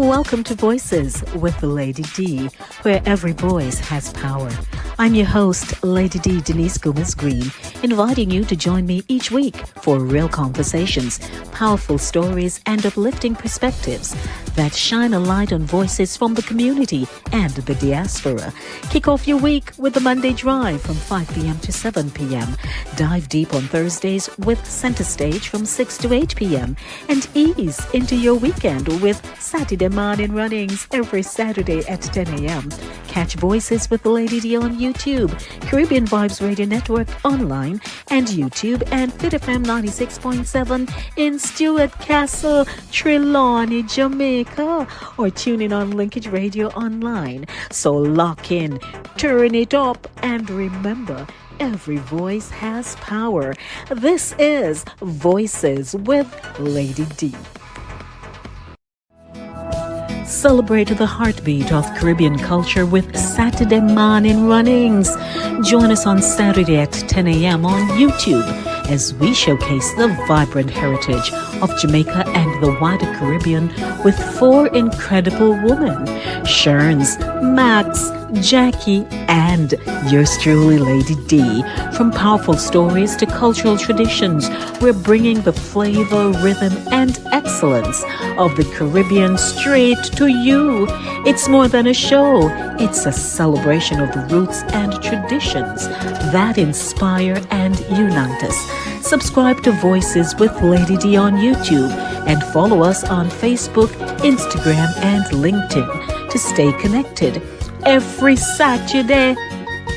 Welcome to Voices with Lady D, where every voice has power. I'm your host, Lady D Denise Gomez Green, inviting you to join me each week for real conversations, powerful stories, and uplifting perspectives that shine a light on voices from the community and the diaspora. Kick off your week with the Monday Drive from 5 p.m. to 7 p.m. Dive deep on Thursdays with Center Stage from 6 to 8 p.m. and ease into your weekend with Satideh Mawnin Runnings every Saturday at 10 a.m. Catch Voices with Lady D on YouTube, Caribbean Vibes Radio Network online and YouTube, and Fit FM 96.7 in Stewart Castle, Trelawney, Jamaica, or tune in on Linkage Radio online. So lock in, turn it up, and remember, every voice has power. This is Voices with Lady D. Celebrate the heartbeat of Caribbean culture with Satideh Mawnin Runnings. Join us on Saturday at 10 a.m. on YouTube as we showcase the vibrant heritage of Jamaica and the wider Caribbean with 4 incredible women: Sherns, Max, Jacqui, and yours truly, Lady D. From powerful stories to cultural traditions, we're bringing the flavor, rhythm, and excellence of the Caribbean straight to you. It's more than a show. It's a celebration of the roots and traditions that inspire and unite us. Subscribe to Voices with Lady D on YouTube and follow us on Facebook, Instagram, and LinkedIn to stay connected. Every Saturday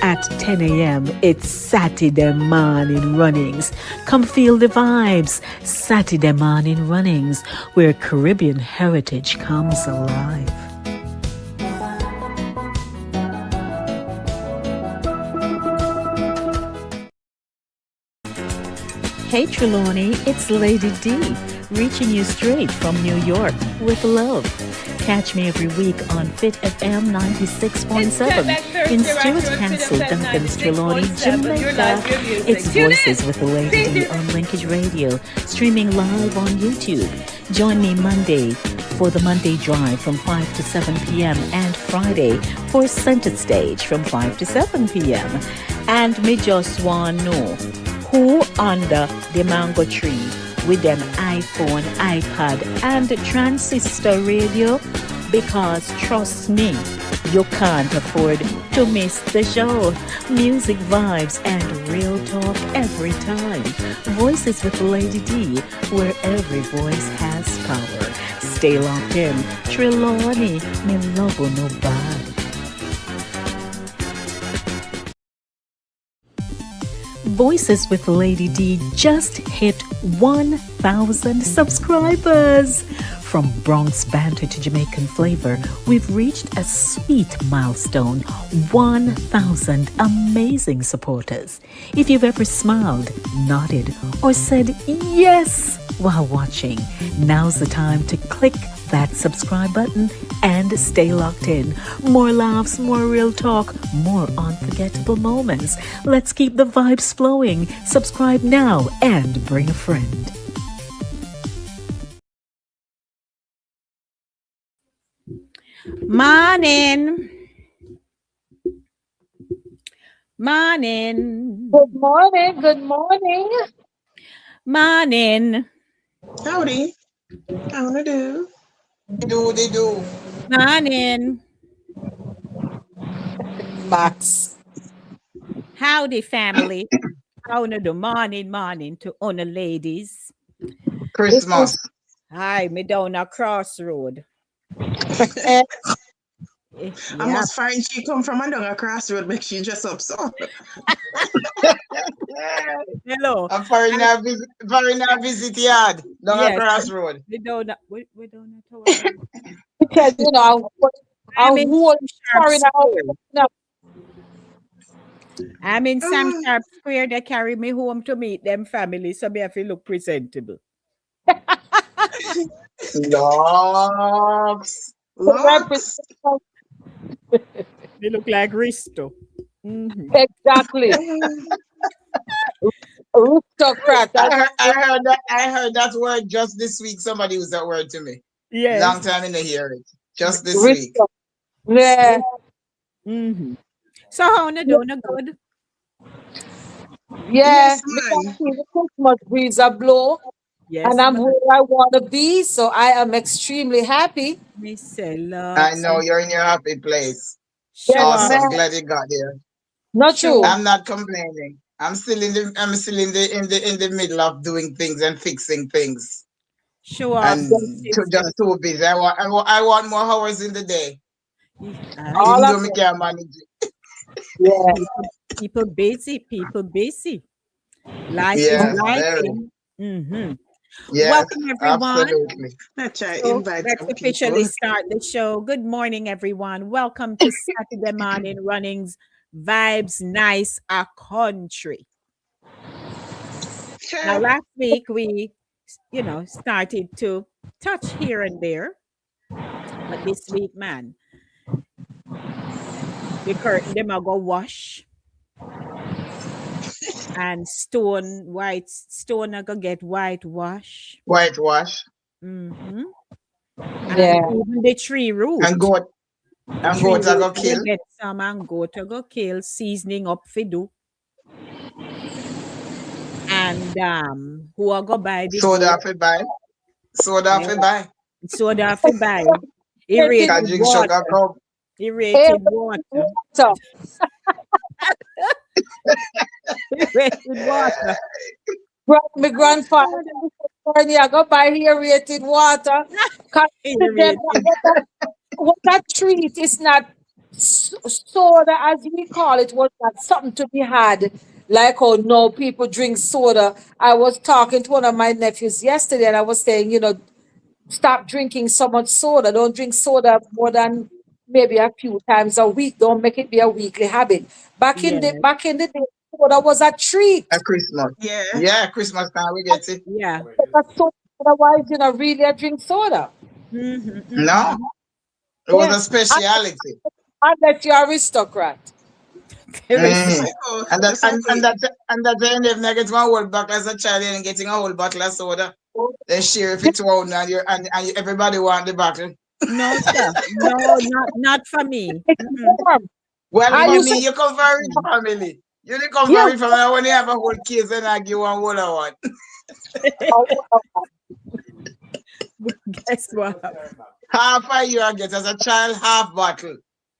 at 10 a.m., it's Satideh Mawnin Runnings. Come feel the vibes. Satideh Mawnin Runnings, where Caribbean heritage comes alive. Hey Trelawney, it's Lady D, reaching you straight from New York with love. Catch me every week on Fit FM 96.7 in Stewart Castle, Duncan's, Trelawney, Jamaica. It's Voices with the Lady D on Linkage Radio, streaming live on YouTube. Join me Monday for the Monday Drive from 5 to 7 p.m. and Friday for Center Stage from 5 to 7 p.m. And me just want to know who under the mango tree with them iPhone, iPad, and transistor radio, because trust me, you can't afford to miss the show. Music, vibes, and real talk every time. Voices with Lady D, where every voice has power. Stay locked in. Trelawney, me love you no bad. Voices with Lady D just hit 1,000 subscribers. From Bronx banter to Jamaican flavor, we've reached a sweet milestone: 1,000 amazing supporters. If you've ever smiled, nodded, or said yes while watching, now's the time to click that subscribe button and stay locked in. More laughs, more real talk, more unforgettable moments. Let's keep the vibes flowing. Subscribe now and bring a friend. Morning. Morning. Good morning. Good morning. Morning. Howdy. How wanna do? They do. Morning. Max. Howdy, family. How do morning to honor ladies. Chrismus. Hi, me down a crossroad. I must find she come from under a crossroad, make she dress up so. Hello. A foreigner visit yard down a crossroad. We don't know. Because I'm in Sam Sharp Square. They carry me home to meet them family, so me have to look presentable. Locks. They look like Risto. Mm-hmm. Exactly. Aristocrat. I heard that word just this week. Somebody used that word to me. Yes. Long time in the hear it. Just this Rich. week. Yeah. Mm-hmm. So how you do? No good? Yeah. Yes, Me can man. feel the Christmas breeze a blow, and Yes, I'm man. where I want to be, so I am extremely happy. Me say Lord. I know you're in your happy place. Yes, Sure. Awesome. man. Glad you got here. Not Sure. true. I'm not complaining. I'm still in the middle of doing things and fixing things. Sure, And big sister. just too busy. I want more hours in the day. All Even of though me them. can't manage it. Yeah. People busy, people busy. Life is Yes, very. lifing. Mm-hmm. Yes, Welcome, everyone. absolutely. Let's try So invite let's some officially people. start the show. Good morning, everyone. Welcome to Saturday Morning Runnings. Vibes Nice a Country. Now, Sure. last week we, started to touch here and there, but this week, man, the curtain them a go wash and white stone a go get whitewash. Whitewash Mm-hmm. And Yeah. even the tree and root. goat The and tree goat I root go will kill. get some and go to go kill, seasoning up for do. And who are go buy the Soda goat? for buy. Soda Yeah. for buy. Soda for buy. Aerated, Can Irritated drink sugar water. cup. Irritated aerated water. water. Irritated water. My grandfather in California go buy aerated water. 'Cause to them, Irritated. what that treat is not soda, as we call it, was not something to be had. Like, oh no, people drink soda. I was talking to one of my nephews yesterday, and I was saying, stop drinking so much soda. Don't drink soda more than maybe a few times a week. Don't make it be a weekly habit. Yeah. Back in the day, soda was a treat. At Christmas. Yeah. Yeah, Christmas time we get it. Yeah. But soda, otherwise, really, I drink soda. Mm-hmm, No, mm-hmm. it was Yeah. a speciality. Unless you're aristocrat. Irritated. Mm. Just like oh, And that just like and, and that and that then if I get one whole bottle as a child and getting a whole bottle of soda, then share if it's one and everybody want the bottle. No, sir. No, not for me. It's Mm-mm. warm. Well, I for used to, me, you come from rich Mm-mm. family. You didn't come yeah. from rich family when you have a whole case and I give one whole one. Guess what? Half a year I get as a child, half bottle.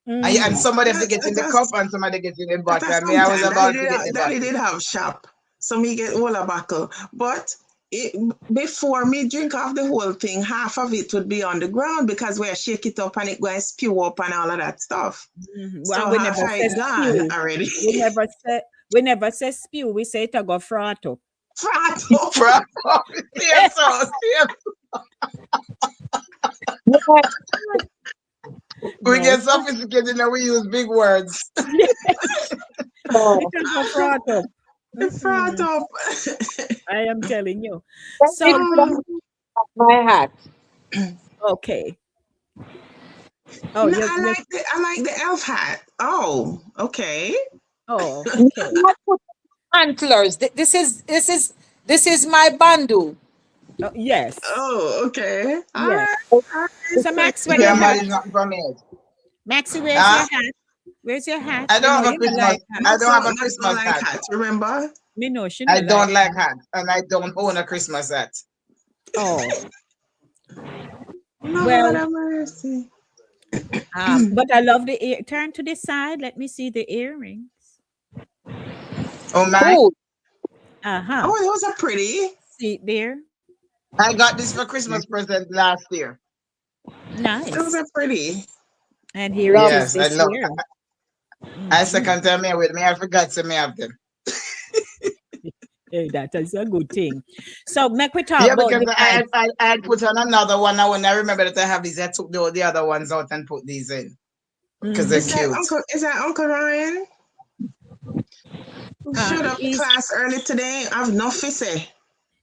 And Mm-hmm. somebody have to that, get in the cup that's and somebody get in the that bottle. And me, I was sometime about to get the Daddy bottle. did have shop, so me get all a buckle. But before me drink off the whole thing, half of it would be on the ground because we shake it up and it going spew up and all of that stuff. Mm-hmm. Well, So we half never of say it gone spew. already. We never say spew. We say it a go frat up. Frat up. From same sauce, same. Yeah. We No, get sophisticated and we use big words. So, it a go frat up. Frat Mm-mm. up. I am telling you. let me So put on Oh, my hat. okay. Oh, no, you. I like the elf hat. Oh, okay. Oh, okay. Not put antlers. This is my bandu. Oh, yes. Oh, okay. All Yes. right. All So right. Max, You where your can't hat? manage nothing from it. Maxie, where's your Huh? hat? Where's your hat? I You don't know have a you don't Christmas. like hat. I don't have a Max don't Christmas like hat. hats, remember? Me know she I not like don't like hat. hats, and I don't own a Christmas hat. Oh, Lord well, have mercy. but I love the ear. Turn to the side. Let me see the earrings. Oh my! Cool. Uh-huh. Oh, those are pretty. See there? I got this for Christmas present last year. Those Nice. are pretty. And here it Love. is Yes, I this love. year. I Mhm. second time me with me. I forgot to me have them. Hey, that is a good thing. So make we talk Yeah, about because the I vibes. I had put on another one. Now when I remember that I have these, I took the other ones out and put these in because they're Mhm. cute. Is that Uncle Ryan? Who showed up He's class early today? I've no say.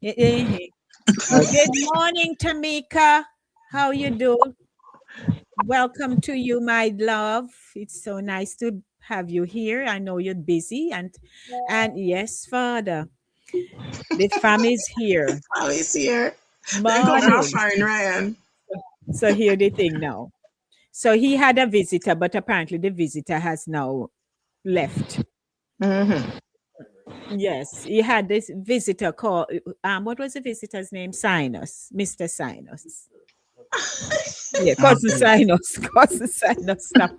eh, eh, eh. Good morning, Tamika. How you do? Welcome to you, my love. It's so nice to have you here. I know you're busy and yes, Father, the family's here. Oh, he's here. Then go Morning. half Ryan. So here the thing now. So he had a visitor, but apparently the visitor has now left. Mm-hmm. Yes, he had this visitor called what was the visitor's name? Sinus, Mr. Sinus. Yeah, cousin Okay. Sinus, cousin Sinus, stop.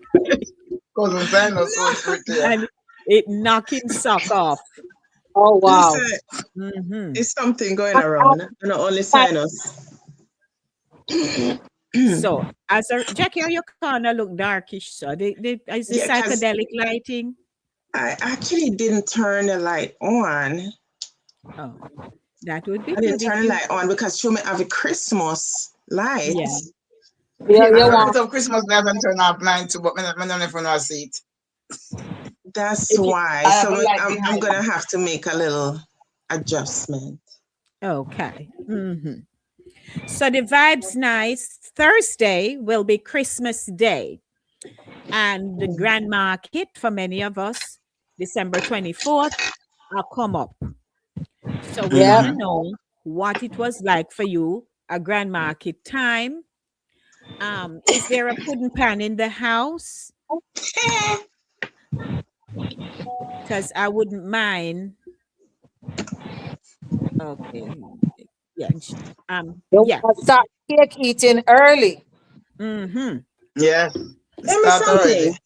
Cousin Sam was so pretty. And it knocked him sock off. Oh wow. Listen, Hmm it's something going around. Not only sinus. So, Jacqui, are you kind of look darkish? So, is the Yeah, because psychedelic lighting? I actually didn't turn the light on. Oh, that would be I didn't good if turn the you. light on because through me have a Christmas light. Yeah. Yeah, I you put want up Christmas lights and turn off mine too, but I don't even know see it. That's If you, why. I have a So light I'm behind gonna me. have to make a little adjustment. okay. So the vibe's nice. Thursday will be Christmas Day, and the grand market for many of us, December 24th, will come up. So we yeah. want to know what it was like for you, a grand market time. Is there a pudding pan in the house? Because I wouldn't mind. Okay. Yeah. You Yeah. want to start cake eating early. Mm-hmm. Yes. Tell me Start already. something.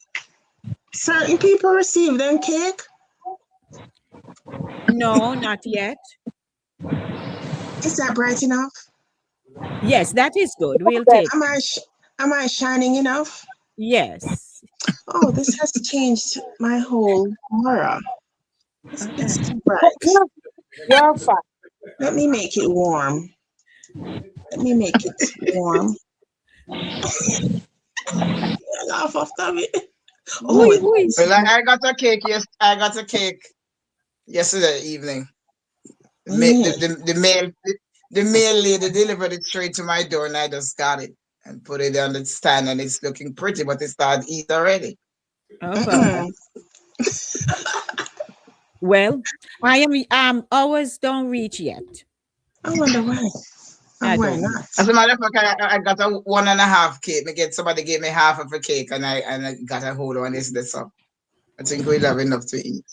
Certain people receive them cake. No, not yet. Is that bright enough? Yes, that is good. We'll take Am it. am I shining enough? Yes. Oh, this has changed my whole aura. It's too bright. You're fine. Let me make it warm. Let me make it warm. Laugh after me. Oh, Oui, oui. Well, I got a cake. Yes, I got a cake yesterday evening. yeah. The mail lady delivered it straight to my door, and I just got it and put it on the stand, and it's looking pretty, but it started eat already. Oh God. Well, I am hours don't reach yet. I wonder why. I Why don't know. not? As a matter of fact, I got a 1.5 cake. Somebody gave me half of a cake, and I got a whole one. Is this up? I think we'll have enough to eat.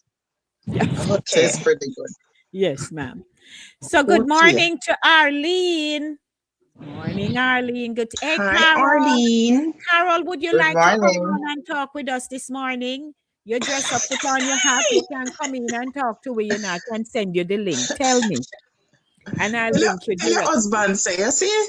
Yeah. So Okay. it's pretty good. Yes, ma'am. So good Okay. morning to Arlene. Morning, Arlene. Good. Hey, Hi, Carol. Arlene. Carol, would you Good like to come morning. on and talk with us this morning? You dress up, put on your hat. You can come in and talk to me, and I can send you the link. Tell me, and I'll link you Tell your directly. husband, say, you see?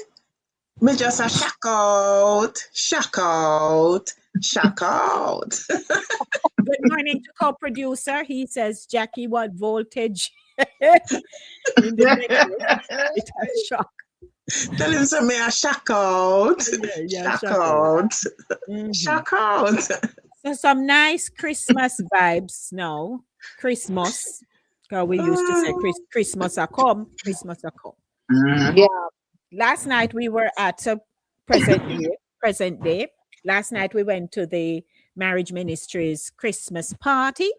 Me just a shock out, shock out, shock out. Good morning to co-producer. He says, Jacqui, what voltage in the necklace? It has shock. Tell him say me a shock out, Yeah, shock shock out. out, shock out. So some nice Christmas vibes now. Christmas. Because we used to say Christmas a come, Christmas a come. Mhm. Yeah. Last night we were at a present day. Last night we went to the Marriage Ministry's Christmas party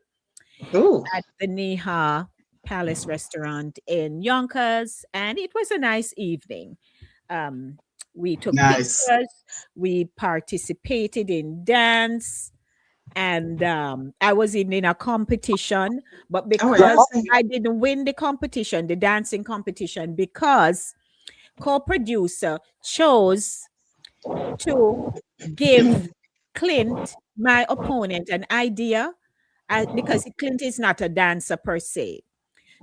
Ooh, at the Neha Palace restaurant in Yonkers, and it was a nice evening. We took Nice. pictures, we participated in dance, and I was in a competition, but oh, because that's I didn't win the competition, the dancing competition, because co-producer chose to give Clint, my opponent, an idea because Clint is not a dancer per se.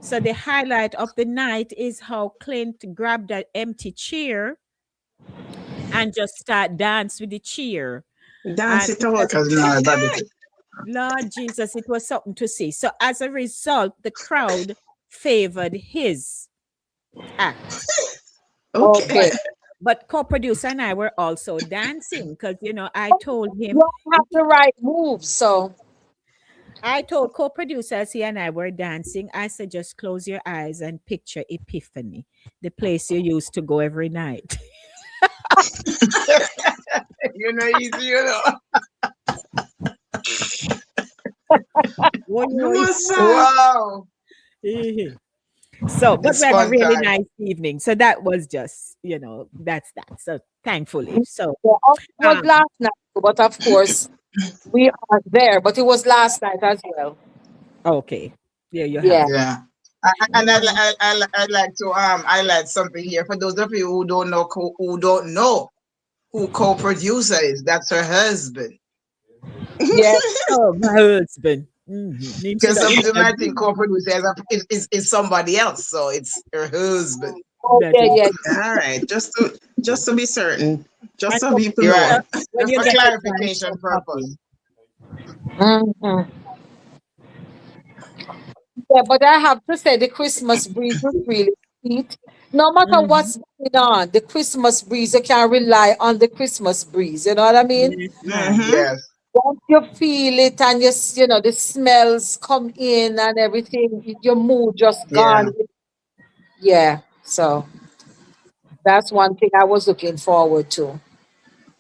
So the highlight of the night is how Clint grabbed an empty chair and just start dance with the chair. dance And it out. Because my body. Lord Jesus, it was something to see. So as a result, the crowd favored his act. Okay. Okay. But co-producer and I were also dancing because I told him, You have the right move, so I told co-producer as he and I were dancing, I said just close your eyes and picture Epiphany, the place you used to go every night. Easy, Oi, You oi. must Wow. Eh. So, but It's we had a fun really time. nice evening. So that was just, that's that. So thankfully. So, Yeah, it was um, last night, but of course we are there. But it was last night as well. okay. There you have Yeah. it. Yeah. And I like to highlight something here for those of you who don't know who co-producer is. That's her husband. Yeah. Oh, my husband. Mm-hmm. Because some people might think co-producer is somebody else, so it's her husband. Oh, That yeah, is yeah. All right, just to be certain, just and so people You're right. know. when Just you for get a chance clarification to pop purpose. in. Mhm. Yeah, but I have to say the Christmas breeze is really sweet. No matter Mm-hmm. what's going on, the Christmas breeze, you can rely on the Christmas breeze. You know what I mean? Yes, ma'am. Mm-hmm. Yes. Once you feel it and the smells come in and everything, your mood just Yeah. gone. Yeah. So that's one thing I was looking forward to.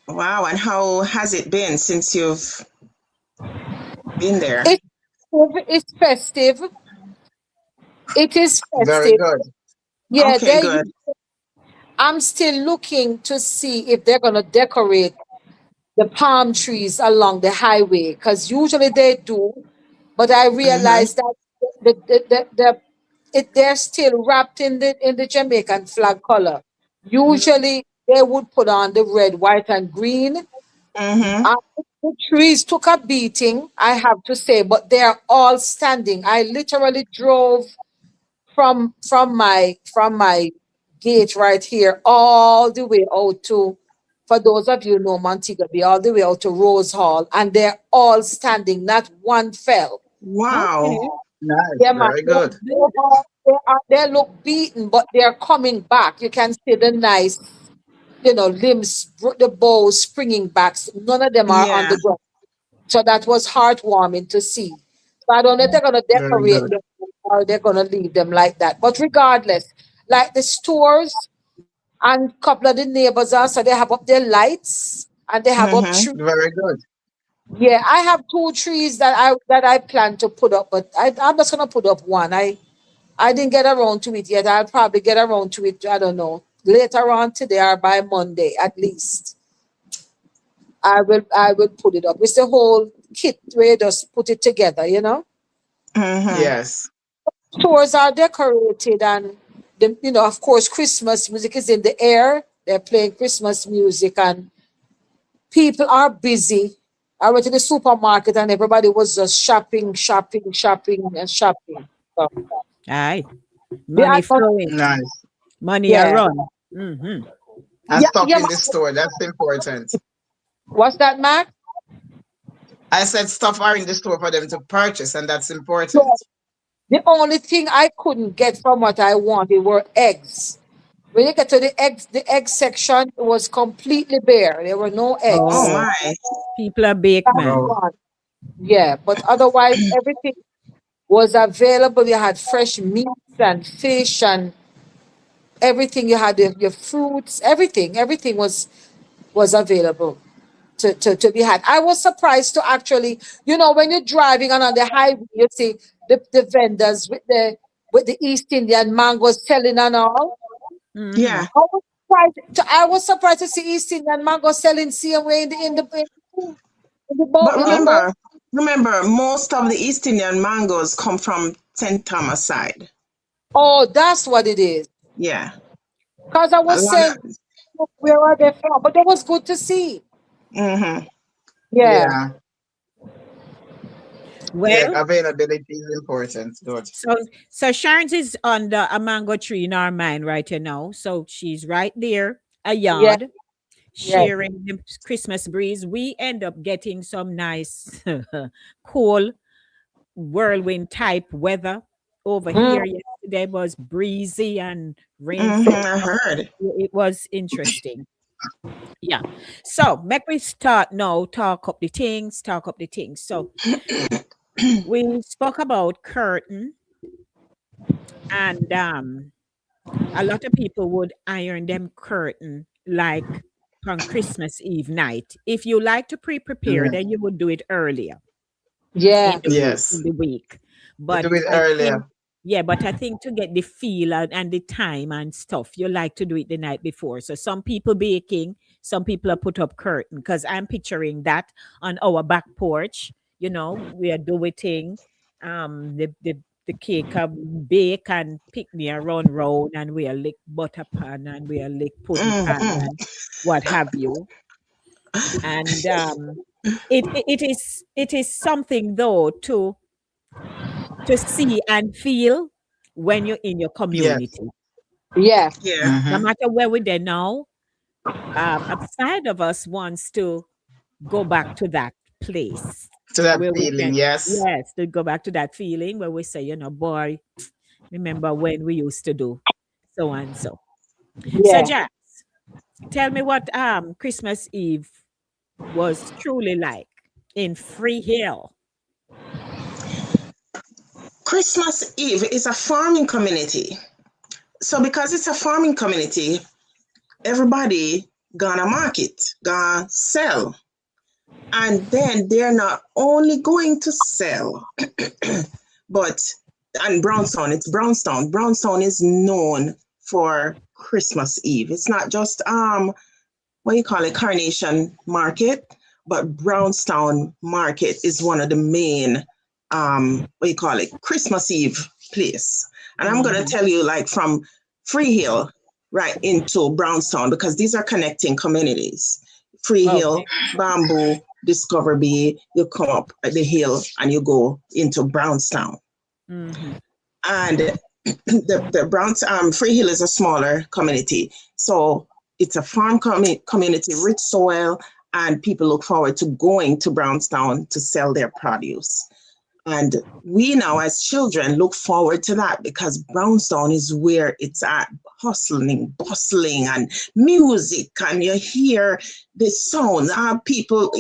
Wow, and how has it been since you've been there? It's it's festive. It is Very festive. good. Yeah, Okay, good. I'm still looking to see if they're gonna decorate the palm trees along the highway because usually they do, but I Mm-hmm. realized that they're still wrapped in the Jamaican flag color. Usually they would put on the red, white, and green. Mm-hmm. Uh, the trees took a beating, I have to say, but they're all standing. I literally drove from my gate right here all the way out to, for those of you who know Montego Bay, all the way out to Rose Hall, and they're all standing. Not one fell. Wow. Okay. Nice. Yeah, man. Very good. They look beaten, but they're coming back. You can see the nice, limbs, the bows springing back. None of them are on Yeah. the ground. So that was heartwarming to see. So I don't know if they're going to Very decorate good. them or they're going to leave them like that. But regardless, like the stores and a couple of the neighbors also, they have up their lights and they have up Mm-hmm. trees. Very good. Yeah, I have two trees that I plan to put up, but I'm just gonna put up one. I didn't get around to it yet. I'll probably get around to it, I don't know, later on today or by Monday at least. I will put it up. It's the whole kit where you just put it together. Mm-hmm. Yes. Stores are decorated and of course Christmas music is in the air. They're playing Christmas music and people are busy. I went to the supermarket and everybody was just shopping, shopping, shopping, and shopping. So Aye. the Money atmosphere, flowing. Nice. Money a yeah. run. Mm-hmm. And Yeah, stock yeah. in the store. That's important. What's that, Mac? I said stuff are in the store for them to purchase, and that's So important. the only thing I couldn't get from what I wanted were eggs. When you get to the egg section, it was completely bare. There were no Oh eggs. Oh, my. people are bake That's man. Oh, one. Yeah, but otherwise everything was available. You had fresh meats and fish and everything. You had your fruits, everything was available to be had. I was surprised to actually, when you're driving on the highway, you see the vendors with the East Indian mangoes selling and all. Mm-hmm. Yeah. I was surprised to see East Indian mango selling same way in the boat But in the boat. remember, most of the East Indian mangoes come from St. Thomas side. Oh, that's what it is. Yeah. Because I A was lot saying, of where are they from? But that was good to see. mm-hmm. Yeah. yeah. Yeah, Well, availability is important. Good. so Sharon's is under a mango tree in our mind right now. So she's right there, a Yeah. yard, Yeah. sharing the Christmas breeze. We end up getting some nice, cool whirlwind type weather over Mm. here. Yesterday was breezy and Mm-hmm. rainfall. I heard. It was interesting. Yeah. So make we start now, talk up the things. So we spoke about curtain and a lot of people would iron them curtain like on Christmas Eve night. If you like to prepare, Yeah. then you would do it earlier Yeah. in Yes. the week. You do But it I think earlier. Yeah, but I think to get the feel and the time and stuff, you like to do it the night before. So some people baking, some people are put up curtain because I'm picturing that on our back porch. You know, we are doing the cake bake and pick me around round and we are lick butter pan and we are lick pudding pan Mm-hmm. and what have you. And it is something though to see and feel when you're in your Yes. community. Yeah. Yeah. No Mm-hmm. matter where we're there now, a side of us wants to go back to that place So that where we feeling, can, yes. yes, to go back to that feeling where we say, boy, remember when we used to do so and so. So, Yeah. Jack, tell me what Christmas Eve was truly like in Free Hill. Christmas Eve is a farming community. So because it's a farming community, everybody gonna market, gonna sell. And then they're not only going to sell, but and Brownstown, it's Brownstown. Brownstown is known for Christmas Eve. It's not just what you call it, Carnation Market, but Brownstown Market is one of the main what you call it, Christmas Eve place. And I'm gonna tell you, like, from Free Hill right into Brownstown, because these are connecting communities. Free Hill, Okay. Bamboo, Discover Bay, you come up the hill and you go into Brownstown. Mm-hmm. And the Brownstown Free Hill is a smaller community. So it's a farm community, rich soil, and people look forward to going to Brownstown to sell their produce. And we now, as children, look forward to that because Brownstown is where it's at, hustling, bustling, and music, and you hear the sounds. People,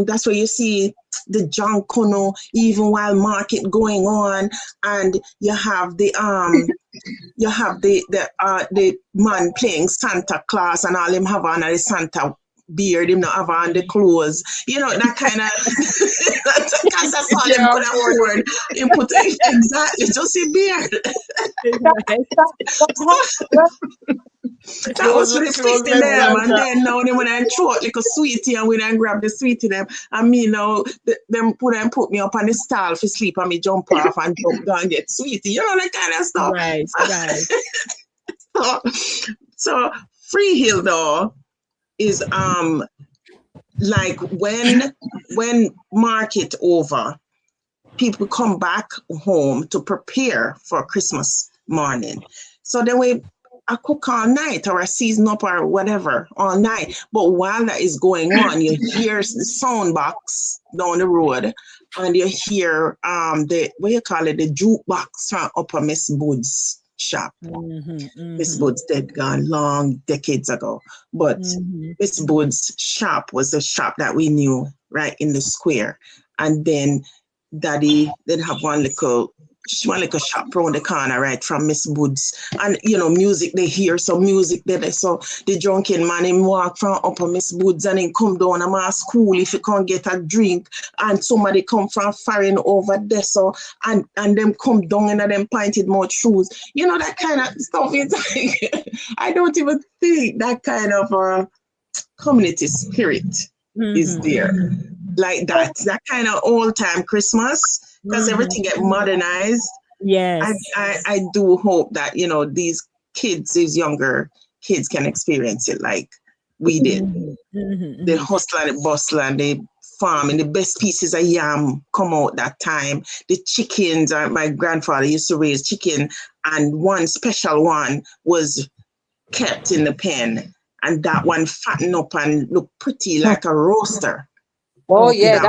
that's where you see the John Kuno, even while market going on, and you have the man playing Santa Claus, and all him have on the Santa beard, him not have on the clothes, that kind of, because that's all him Yeah, could of course. afford. Him put exactly just a beard. That was for the Close feet in like them, and Santa. then now they when I throw it like a sweetie, and when I grab the sweetie them, and me now them put me up on the stall for sleep, and me jump off and jump down and get sweetie, that kind of stuff. Right, right. So Free Hill though is like when market over, people come back home to prepare for Christmas morning. So then I cook all night or I season up or whatever all night. But while that is going on, you hear the sound box down the road, and you hear the jukebox from Upper Miss Bood's shop. Miss Bood's dead, gone long decades ago. But Miss Bood's shop was a shop that we knew right in the square. And then Daddy did have one little shop around the corner right from Miss Bood's. And music they hear, so music there. So the drunken man him walk from Upper Miss Bood's and then come down and my school if you can't get a drink, and somebody come from foreign over there, so and them come down in them pointed mouth shoes. That kind of stuff is like, I don't even think that kind of community spirit is there like that kind of old time Christmas, because everything get modernized. Yes. I do hope that these younger kids can experience it like we did. The hustle and the bustle and the farm, and the best pieces of yam come out that time. The chickens, my grandfather used to raise chicken, and one special one was kept in the pen, and that one fatten up and look pretty like a roaster. Oh yeah,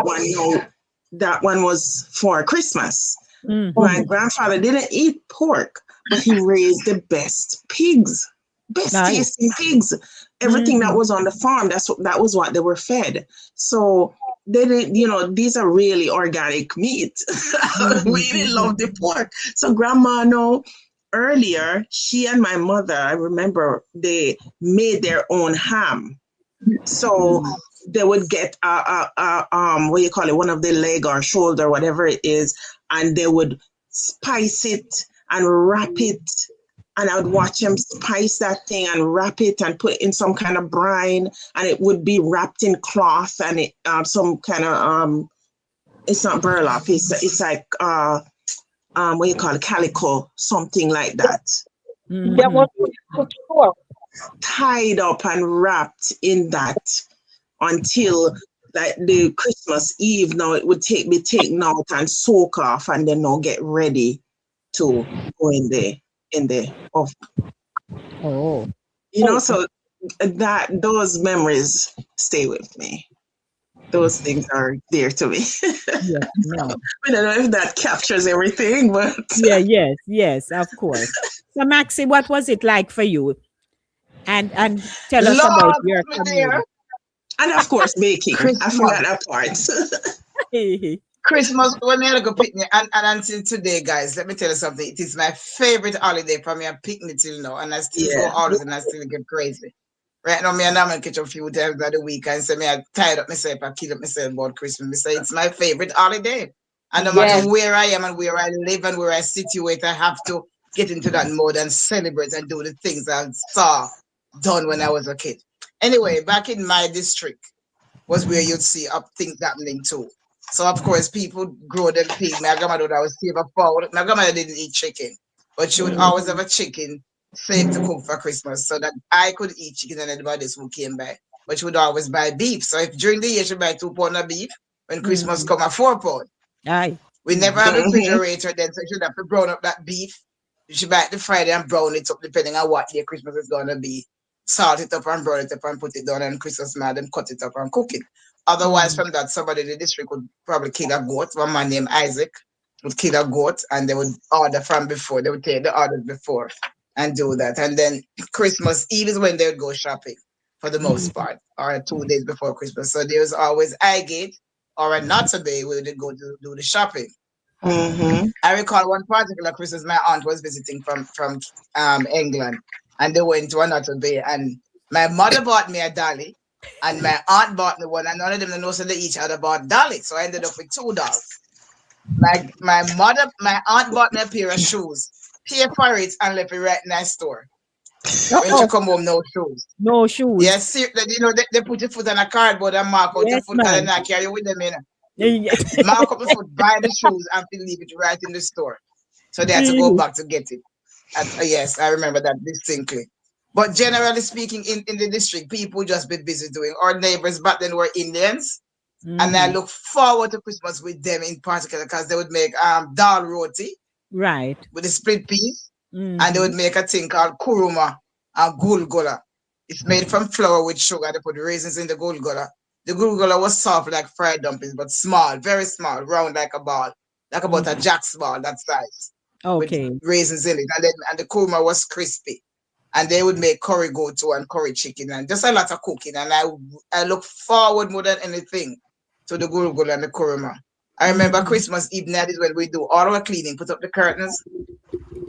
That one was for Christmas. My grandfather didn't eat pork, but he raised the best pigs, best tasting pigs. Everything that was on the farm, that was what they were fed. So they didn't, these are really organic meat. We didn't love the pork. So grandma, earlier, she and my mother, I remember they made their own ham. So they would get what you call it, one of the leg or shoulder, whatever it is, and they would spice it and wrap it. And I would watch them spice that thing and wrap it and put it in some kind of brine, and it would be wrapped in cloth and it some kind of it's not burlap. It's like what you call it, calico, something like that. That was for sure. Tied up and wrapped in that until like the Christmas Eve. Now it would be taken out and soak off, and then now get ready to go in the oven. Oh. You know, so that those memories stay with me. Those things are dear to me. Yes, no. I don't know if that captures everything, but Yes, of course. So Maxie, what was it like for you? And tell us about Lord, your me community. there. and of course baking. I Christmas. forgot that part. Christmas, when I go picnic, and until today, guys, let me tell you something. It is my favorite holiday for me. I picnic till now, and I still go Yeah. out and I still get crazy. Right now, me and I'm catch a few times of the week and say me I tired up myself, I kill up myself about Christmas. Me say it's my favorite holiday. And no Yes. matter where I am and where I live and where I situate, I have to get into that mode and celebrate and do the things I saw done when I was a kid. Anyway, back in my district was where you'd see up things happening too. So of course people grow them pig. My grandmother would always save a fowl. My grandmother didn't eat chicken, but she would always have a chicken saved to cook for Christmas so that I could eat chicken and anybody else who came by. But she would always buy beef. So if during the year she buy 2 pounds of beef, when Christmas come at 4 pounds. Aye. We never have a Mhm. refrigerator then, so she'd have to brown up that beef. She buy it the Friday and brown it up depending on what day Christmas is gonna be. Salt it up and brown it up and put it down and Christmas night and cut it up and cook it. Otherwise, from that, somebody in the district would probably kill a goat. One man named Isaac would kill a goat and they would order from before. They would take the orders before and do that. And then Christmas Eve is when they would go shopping for the most part, or 2 days before Christmas. So there was always Highgate or a Notre Bay where they go to do the shopping. Mhm. I recall one particular Christmas my aunt was visiting from England, and they went to another bay, and my mother bought me a dolly, and my aunt bought me one, and none of them know so they each other bought dolly, so I ended up with 2 dolls. My aunt bought me a pair of shoes, pay for it, and left it right in that store. When she come home, no shoes. No shoes. Yes, you know they put your foot on a cardboard and mark out your Yes, foot, because ma'am. they not carry with them in. Yes. Mark up the foot, buy the shoes, and leave it right in the store. So they had to go back to get it. And, yes, I remember that distinctly. But generally speaking, in the district, people just be busy doing. Our neighbors back then were Indians, and I look forward to Christmas with them in particular because they would make dal roti Right. with the split peas, and they would make a thing called kuruma and gulgola. It's made from flour with sugar. They put raisins in the gulgola. The gulgola was soft like fried dumplings, but small, very small, round like a ball, like about a jack's ball, that size, Okay. with raisins in it. And the kurma was crispy. And they would make curry goat and curry chicken and just a lot of cooking. And I look forward more than anything to the gulgola and the kurma. I remember Christmas Eve night is when we do all our cleaning, put up the curtains,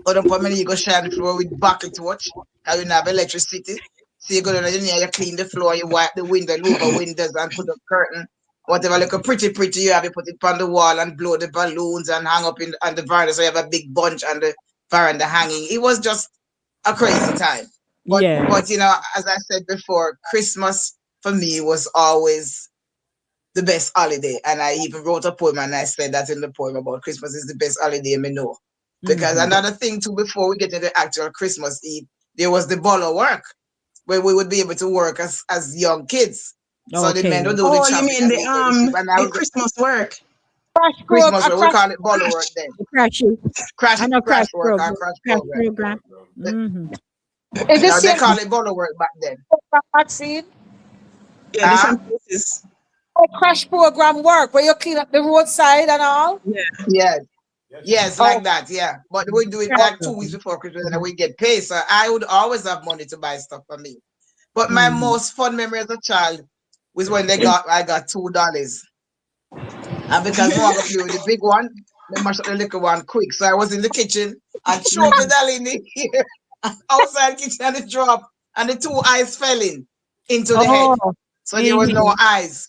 put up on you go shine the floor with bucket torch, because we don't have electricity. So you go down in there, you clean the floor, you wipe the window, lower windows and put up curtain. Whatever look pretty you have, you put it on the wall and blow the balloons and hang up on the veranda. So you have a big bunch on the veranda hanging. It was just a crazy time. But you know, as I said before, Christmas for me was always the best holiday. And I even wrote a poem and I said that in the poem about Christmas is the best holiday me know. Because another thing too, before we get to the actual Christmas Eve, there was the ball of work where we would be able to work as young kids. So the men would do the Oh, you chopping mean and and the Christmas work? Crash Christmas program. work, we call it ball of work then. Crash Crash work program. or crash Crash program. program. Is Now it they same call it ball of work back then. Maxine? Yeah, different places. Crash program work where you clean up the roadside and all? Yes, like that, yeah. But we do it like 2 weeks before Christmas and then we get paid. So I would always have money to buy stuff for me. But my most fun memory as a child was when I got $2. And because I want to play with the big one, they mash up the little one quick. So I was in the kitchen and threw the dolly in the ear. Outside the kitchen and it dropped. And the 2 eyes fell into the head. So there was no eyes.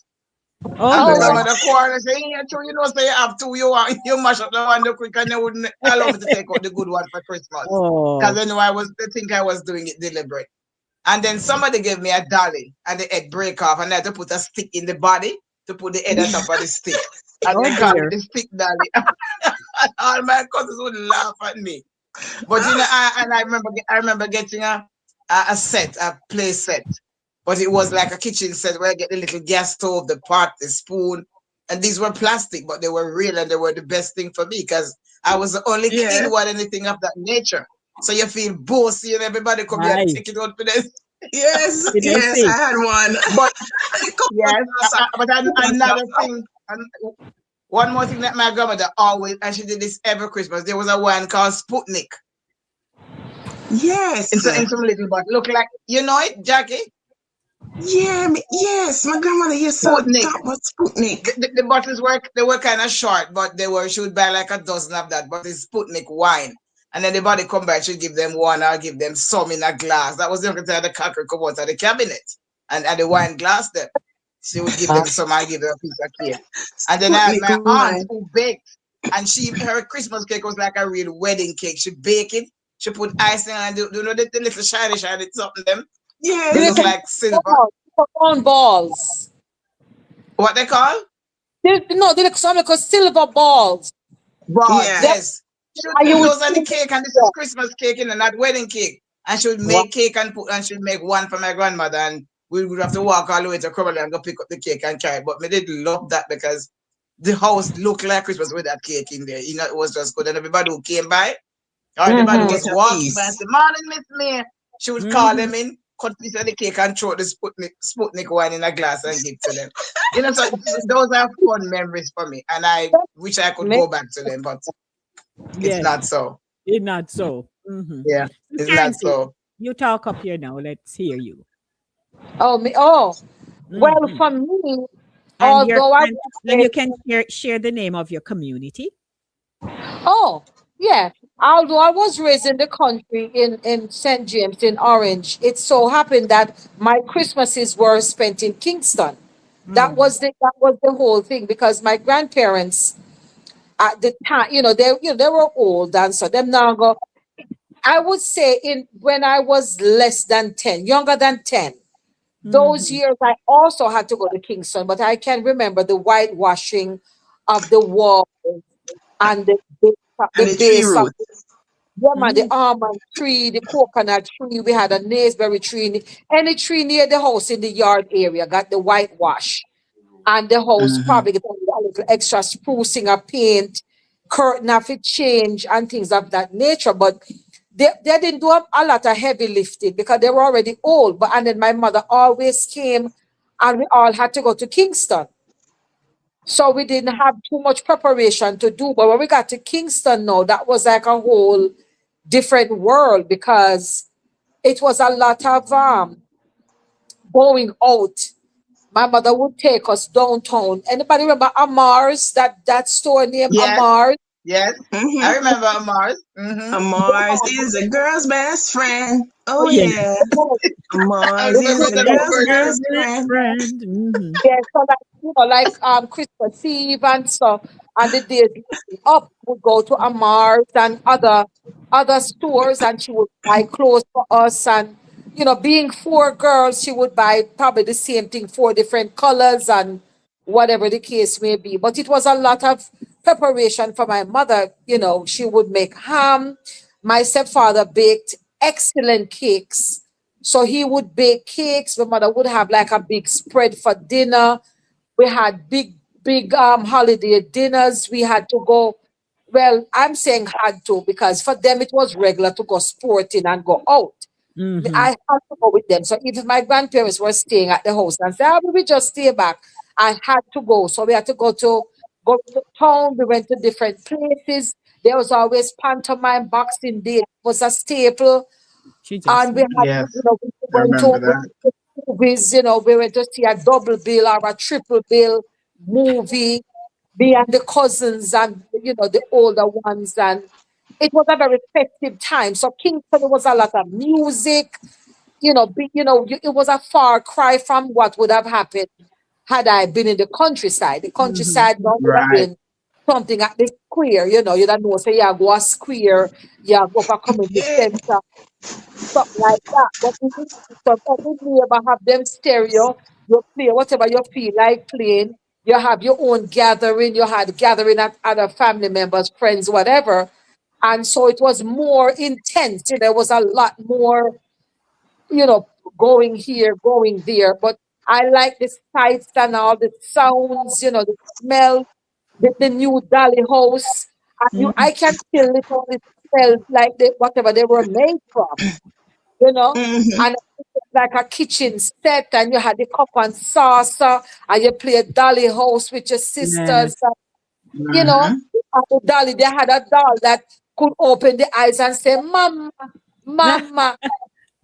Oh, And my Oh, well, Lord. grandmother quarrel and say, yeah, true, you know, say you have two, you mash up the one the quick and they wouldn't allow me to take out the good one for Christmas. Because Oh, they knew they think I was doing it deliberate. And then somebody gave me a dolly and the head break off and I had to put a stick in the body to put the head on top of the stick. And oh they call it dear. the stick dolly. And all my cousins would laugh at me. But you know, I remember getting a set, a play set. But it was like a kitchen set where I get the little gas stove, the pot, the spoon. And these were plastic, but they were real and they were the best thing for me because I was the only kid Yeah. who had anything of that nature. So you feel bossy and everybody come here and Nice. take it out for this. Yes, Did I yes, I see? had one. But A couple of yes, us are- but another thing, one more thing that my grandmother always, and she did this every Christmas, there was a wine called Sputnik. Yes. In some little bottle. Look like, you know it, Jacqui? Yeah, yes, my grandmother used to Sputnik. talk about Sputnik. The bottles were kind of short, but she would buy like a dozen of that. But it's Sputnik wine. And then the body come back, she'd give them one or give them some in a glass. That was the only time the cocker come out of the cabinet. And the wine glass there. She would give them some, I give them a piece of cake. And then I had Sputnik my aunt wine. who baked. And her Christmas cake was like a real wedding cake. She baked it. She put icing on it. You know the little shiny something them? Yes. They the look little like silver. round balls. What they call? No, they look something called silver balls. Balls, Yeah. That yes. are you would Those are the cake, and this is Christmas cake, and not wedding cake. And she would Wow. make cake and she'd make one for my grandmother, and we would have to walk all the way to Cromwell and go pick up the cake and carry it. But me did love that because the house looked like Christmas with that cake in there. You know, it was just good. And everybody who came by, or everybody Mm-hmm. was Get a walking by and piece. said, Morning, Miss May. She would call Mm-hmm. them in, cut piece of the cake and throw the Sputnik wine in a glass and give to them. You know, so those are fun memories for me. And I wish I could go back to them, but it's Yes, not so. it's not so. Mm-hmm. Yeah, it's not Nancy, so. you talk up here now. Let's hear you. Oh, me. Oh, well, Mm-hmm. for me, And your although I and, and you can share the name of your community. oh, yeah. Although I was raised in the country in St. James in Orange, it so happened that my Christmases were spent in Kingston. Mm. That was the whole thing because my grandparents at the time, they were old and so them now go. I would say in when I was less than 10, younger than 10, those Mm-hmm. years I also had to go to Kingston, but I can remember the whitewashing of the wall and And the the tree base of root. yeah, man, the Mm-hmm. almond tree, the coconut tree, we had a naseberry tree. Any tree near the house in the yard area got the whitewash. And the house Mhm. probably get a little extra sprucing of paint, curtain of it change, and things of that nature. But they didn't do a lot of heavy lifting because they were already old. But and then my mother always came and we all had to go to Kingston. So we didn't have too much preparation to do. But when we got to Kingston now, that was like a whole different world because it was a lot of going out. My mother would take us downtown. Anybody remember Amar's? That store named Yes, Amar's? yes. I Mhm. remember Mars. Mars is a girl's best friend. Oh Oh yeah. yeah. I Mars is remember a that girl's first. Girl, best best friend. friend. Mm-hmm. Yeah, so like Christmas Eve and stuff, and the days leading up would go to Amar's and other stores, and she would buy clothes for us. And being four girls, she would buy probably the same thing, four different colors and whatever the case may be. But it was a lot of preparation for my mother. She would make ham. My stepfather baked excellent cakes. So he would bake cakes. My mother would have like a big spread for dinner. We had big holiday dinners. We had to go. Well, I'm saying had to because for them it was regular to go sporting and go out. Mm-hmm. I had to go with them. So if my grandparents were staying at the house and say, we will just stay back, I had to go. So we had to go to town. We went to different places. There was always pantomime boxing day. It was a staple. She just And we said had, Yes, we I went remember to that. movies, we went to see a double bill or a triple bill movie, me and the cousins and, the older ones. And it was a very festive time. So Kingston, there was a lot of music, it was a far cry from what would have happened had I been in the countryside. The Mhm. countryside now would have Right. been something at the square, you don't know, say, yeah, go a square, yeah, go for community center, something like that. But we didn't, so every neighbor have them stereo, you play whatever you feel like playing. You have your own gathering, you had gathering at other family members, friends, whatever. And so it was more intense. There was a lot more, you know, going here, going there. But I like the sights and all the sounds, the smell, the new Dolly house. And I Mhm. can still literally smell like whatever they were made from, you know. Mm-hmm. And it's like a kitchen set, and you had the cup and saucer, and you play Dolly house with your sisters. Yes. You know, Mm-hmm. and the dolly, they had a doll that could open the eyes and say, Mama, Mama.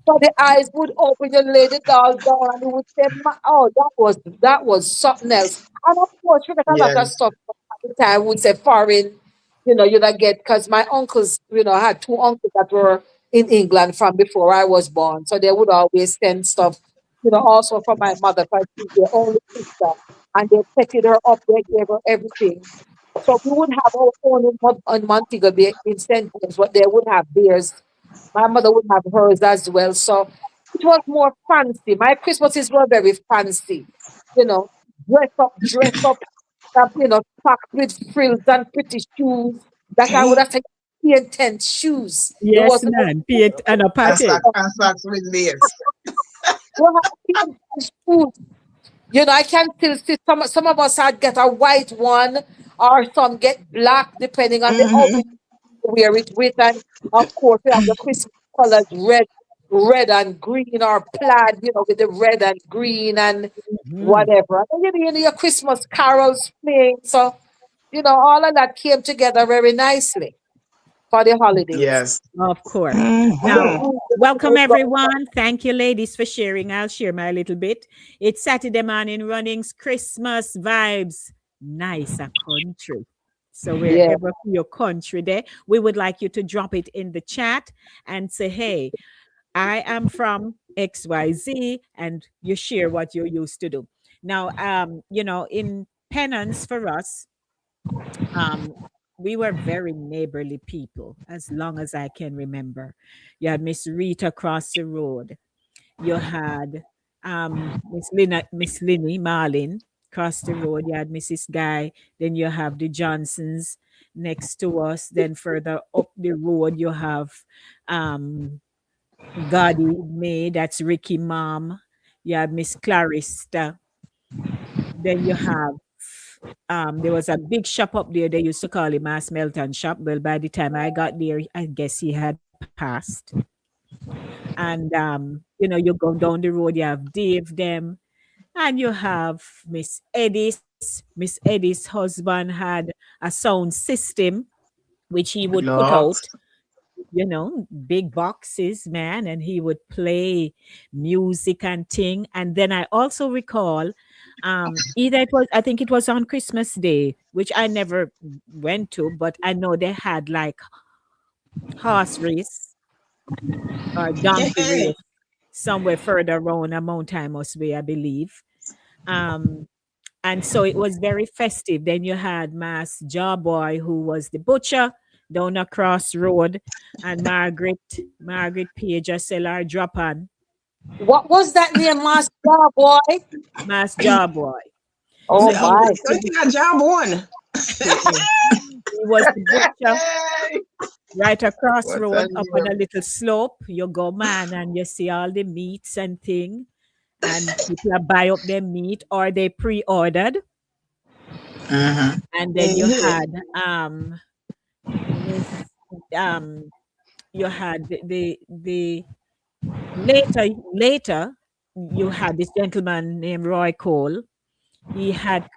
So the eyes would open, you lay the doll down, and it would say, oh, that was something else. And of course, you get a lot of Yes. stuff at the time would say foreign, you'd get, because my uncles, I had two uncles that were in England from before I was born. So they would always send stuff, also from my mother, because she's the only sister. And they petted her up, they gave her everything. So we would have our own in Montego Bay in St. James, but they would have theirs. My mother would have hers as well. So it was more fancy. My Christmases were very fancy. You know, dress up, packed with frills and pretty shoes that I would have taken intense shoes. It Yes, wasn't man. Piet and a pate. And socks with lace. you have intense shoes. I can still see some of us had get a white one or some get black depending on the Mm-hmm. outfit you wear it with. And of course we have the Christmas colors red and green or plaid, with the red and green and Mhm. whatever. And then your Christmas carols playing. So, all of that came together very nicely for the holidays. Yes. Of course. And Now, Mm-hmm. welcome everyone. Thank you, ladies, for sharing. I'll share my little bit. It's Saturday morning runnings, Christmas vibes, nice a country. So yeah. wherever your country there, we would like you to drop it in the chat and say, hey, I am from XYZ, and you share what you used to do. Now, in Pennants for us, um, we were very neighborly people as long as I can remember. You had Miss Rita across the road. You had Miss Linny Marlin across the road. You had Mrs. Guy. Then you have the Johnsons next to us. Then further up the road, you have um Gotti May, that's Ricky Mom. You have Miss Clarista. Then you have there was a big shop up there. They used to call it Mass Melton Shop. Well, by the time I got there, I guess he had passed. And you go down the road, you have Dave them, and you have Miss Eddie's. Miss Eddie's husband had a sound system which he would put out, Lots. big boxes, man, and he would play music and thing. And then I also recall, either it was, I think it was on Christmas Day, which I never went to, but I know they had like horse race or donkey Hey. race somewhere further around a Mount Timos way, I believe. Um, and so it was very festive. Then you had Mass Jawboy, who was the butcher down across road, and Margaret Page, a seller drop on. What was that name, Master Boy? Mass Jawboy. So Oh he my. was So you got job one. he was the butcher Hey, right across what a road up on name. a little slope. You go, man, and you see all the meats and thing, and people are buy up their meat or they pre-ordered. Mm-hmm. And then Mm-hmm. Miss um you had the later you had this gentleman named Roy Cole. He had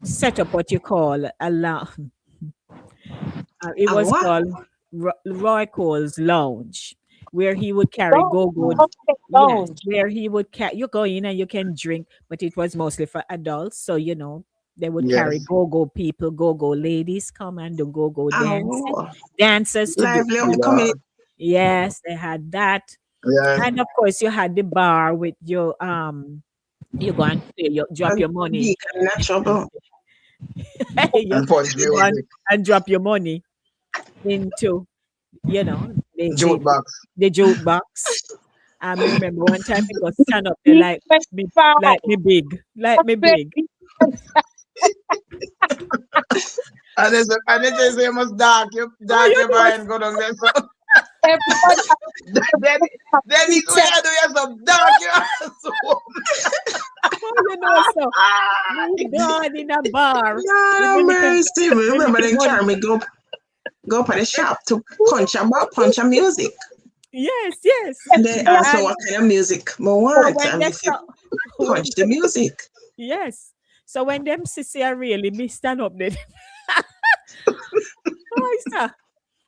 set up what you call a it A was what? called Roy Cole's Lounge, where he would carry Don't go-go. Yes, lounge. where he would you go in and you can drink, but it was mostly for adults. So they would carry Yes. go-go people, go-go ladies come and do go-go dancing, Oh, dancers to do. lively up the community. Lord. Yes, they had that. Yes. And of course, you had the bar with your You go and play, you drop your money. Big and not trouble. you, And punch you go music. and drop your money into, you know, Jukebox. the jukebox. I remember one time I go stand up there like me big. And it is you must dark your brain go down there. So Everybody then it will do you some dark your so so we gone in a bar. No mercy. Remember they carry me go up at the shop to punch a music. Yes. And they ask me what kind of music I want. when And they if you punch the music. Yes. So when them sissy are really me stand up there. Oh, sir.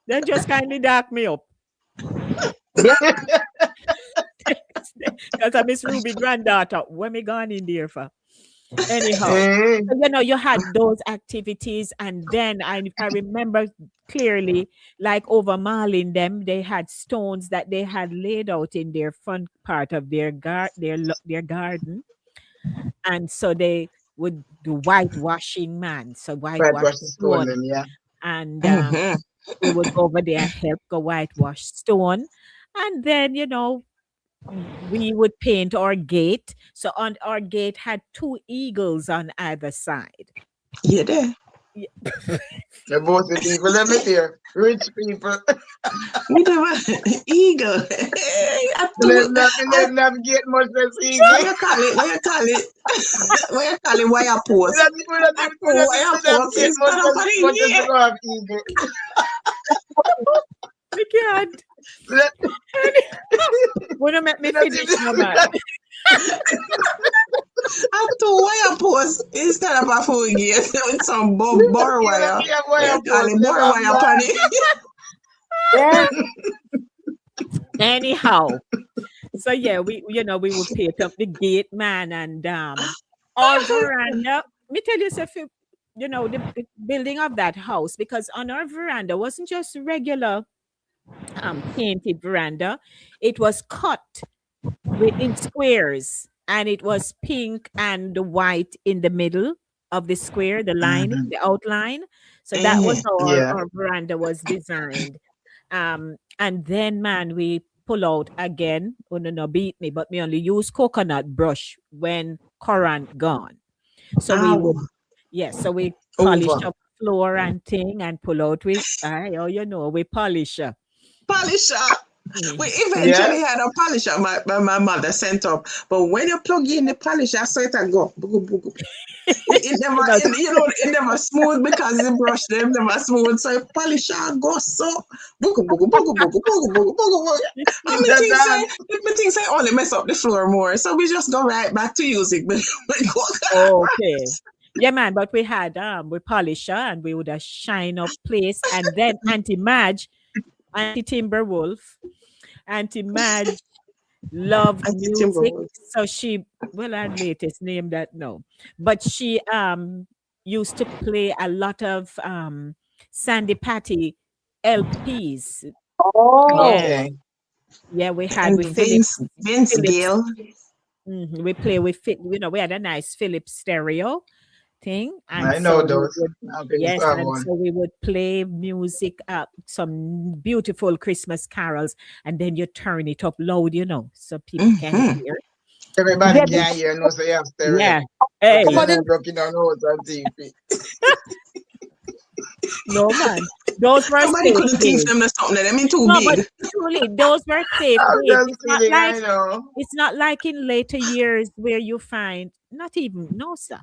Then just kindly dark me up. Because I Miss Ruby granddaughter. When me gone in there for? Anyhow. So, you had those activities, and then I remember clearly, like over Marlin them, they had stones that they had laid out in their front part of their garden. And so they would do whitewashing, man. So whitewash stone. Them, yeah. And we would go over there and help go whitewash stone. And then, we would paint our gate. So on our gate had 2 eagles on either side. Yeah, there. The both the people, let me hear. Rich people. We never eagle. Let's not get much less easy. What you call it? Wire post. Wire post instead of an eagle. We can't. Wanna make me finish, no man. I have 2 wire posts instead of a full gate with some bar wire. Bar wire on it. Anyhow, so yeah, we would paint up the gate, man, and our veranda. Me tell you something, the building of that house, because on our veranda wasn't just regular painted veranda. It was cut in squares, and it was pink and white in the middle of the square, the line, the outline. So that was how our veranda was designed. And then, man, we pull out again. Oh, no, beat me, but me only use coconut brush when current gone. So we would, so we polish up floor and thing and pull out with, we polish. Polisher. We eventually had a polisher my mother sent up, but when you plug in the polisher, so it go. It never smooth because the brush them never smooth, so polisher go so. I think say only mess up the floor more, so we just go right back to music. Okay. Yeah, man, but we had we polisher and we would have shine up place, and then Auntie Madge, Auntie Timberwolf, Auntie Madge loved music. So she, her latest name that no, but she used to play a lot of Sandy Patty LPs. Yeah, we had with Vince Gill. We play with we had a nice Philips stereo thing. And I know those. Yes, and so we would play music up, some beautiful Christmas carols, and then you turn it up loud, so people can hear. Everybody can hear, no, so you have stereo. Yeah. Hey. Broken on notes on TV. No, man. Those were Somebody couldn't teach them something that too big. But truly, those were safe days. It's not like in later years where you find, not even, no, sir.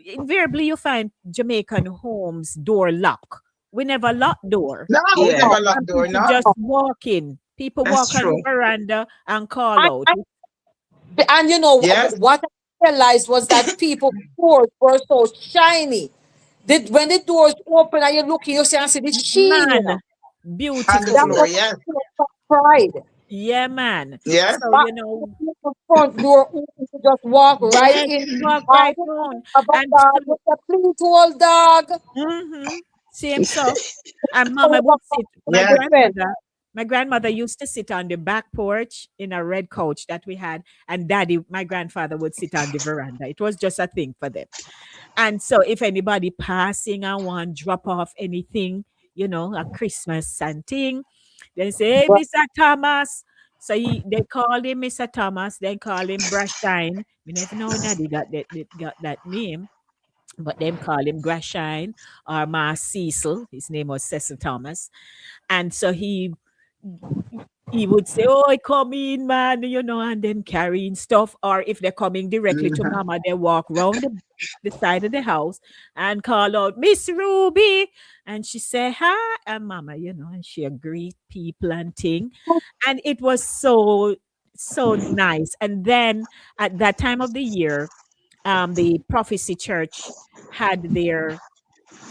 Invariably, you find Jamaican homes door lock. We never lock door. No, we never lock door. No, just walk in. People walk on the veranda and call out. And what I realized was that people's doors were so shiny. When the doors open and you're looking, you see the sheen. Beautiful. Pride. Yeah, man. Yeah. So, the front door open to just walk right in. Walk right on. And please, old dog. Same so. And Mama would sit. My grandmother used to sit on the back porch in a red couch that we had, and daddy, my grandfather, would sit on the veranda. It was just a thing for them. And so if anybody passing and want drop off anything, a Christmas and thing, they say, hey, But Mr. Thomas. So they call him Mr. Thomas, they call him Brashine. We never know that he got that name, but them call him Grashine or Ma Cecil. His name was Cecil Thomas. And so he would say, oh, come in, man, and then carrying stuff. Or if they're coming directly to mama, they walk round the side of the house and call out, Miss Ruby. And she say, hi, and mama, and she greet people and thing. And it was so, so nice. And then at that time of the year, the Prophecy Church had their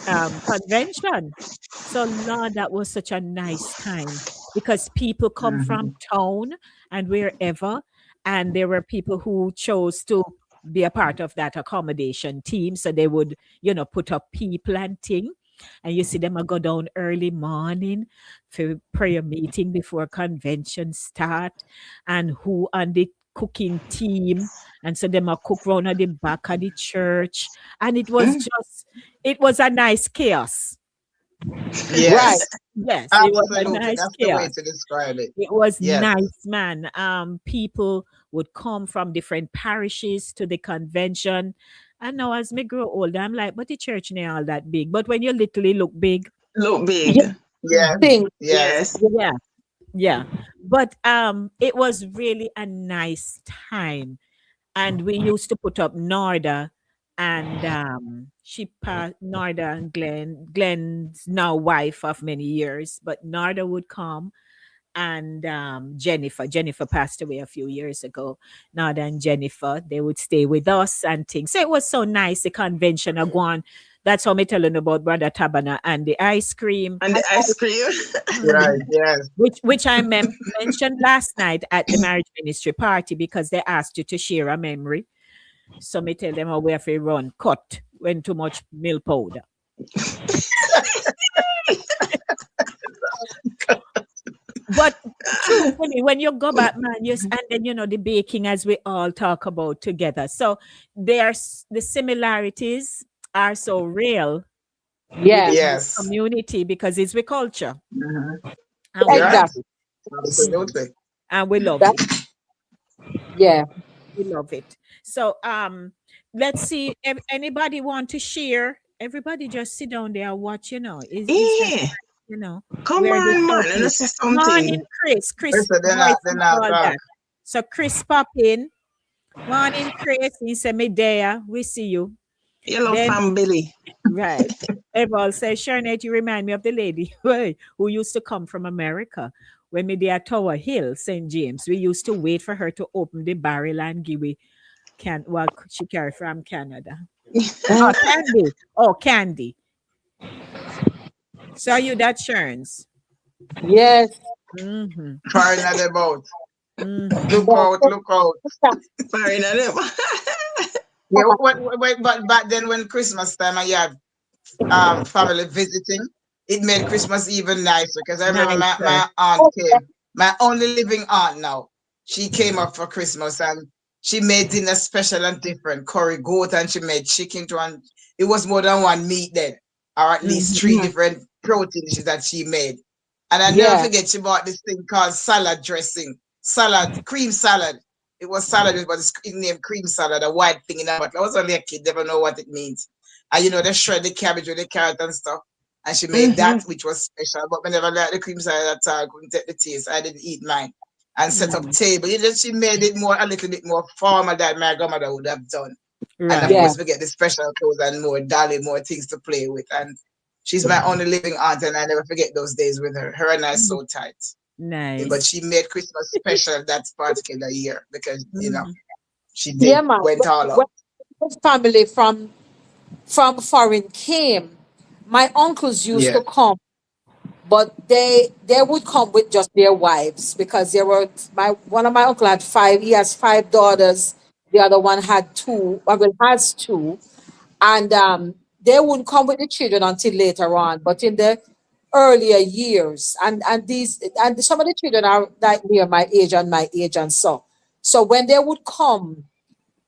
convention. So, Lord, that was such a nice time because people come from town and wherever, and there were people who chose to be a part of that accommodation team. So they would, put up people and thing. And you see them go down early morning for prayer meeting before convention start, and who on the cooking team. And so them a cook round at the back of the church. And it was a nice chaos. right. Yes, Yes, it was a absolutely. nice That's the way chaos. to describe it. It was Yes. nice, man. People would come from different parishes to the convention. And now as me grow older, I'm like, but the church ain't all that big. But when you literally look big, Look Yeah, big. Yes. thing. Yes. Yes. yeah, yeah. But it was really a nice time. And we used to put up Narda, and she passed Narda and Glenn's now wife of many years, but Narda would come, and Jennifer passed away a few years ago. Narda and Jennifer, they would stay with us and things. So it was so nice, the convention of one. That's how me telling about Brother Tabana and the ice cream. And the ice cream. Right. Yes. Which I mentioned last night at the marriage ministry party because they asked you to share a memory. So me tell them how we have to run cut when too much milk powder. But truthfully, when you go back, man, and then the baking as we all talk about together. So the similarities are so real Yeah, within the Yes. community because it's with culture. Mhm. And we Right. love exactly. it. Absolutely. And we love That, it. yeah. We love it. So let's see if anybody want to share. Everybody just sit down there and watch, Is that Yeah. Come where the on, show man. And is. this is Morning, something. Chris Listen, voice they're and not all talk. that. So Chris pop in. Morning, Chris. He said, me there. We see you. Yellow Then fan Billy. right. Everyone says, Sherna, you remind me of the lady who used to come from America. When we there at Tower Hill, St. James, we used to wait for her to open the barrel and give we what she carry from Canada. Oh, Candy. Oh, Candy. So you that Sherns. Yes. Mm-hmm. Firing at the boat. Mm-hmm. Look out, look out. Sorry, not them. Yeah, but back then when Christmas time and you had family visiting, it made Christmas even nicer because I remember my Nicer. aunt Oh, came, my only living aunt now. She came up for Christmas and she made dinner special and different, curry goat, and she made chicken too. And it was more than one meat then, or at least three Mhm. different protein dishes that she made. And I never yeah. forget she bought this thing called salad dressing, salad, cream salad. It was salad, but it's named cream salad, a white thing in a bottle. I was only a kid, never know what it means. And they shred the cabbage with the carrot and stuff. And she made that, which was special. But I never liked the cream salad at all. I couldn't take the taste. I didn't eat mine. And set up table. She made it a little bit more formal than my grandmother would have done. And of Right. Yeah. course, we get the special clothes and more dolly, more things to play with. And she's my only living aunt, and I never forget those days with her. Her and I so tight. But Nice. she made Christmas special that particular year because Mhm. she Yeah, did man. went all When out. the family from foreign came, my uncles used Yeah. to come, but they would come with just their wives because there were one of my uncle had five. He has five daughters. The other one had two. Well, has two, and they wouldn't come with the children until later on. But in the earlier years, and some of the children are like near my age and so. So when they would come,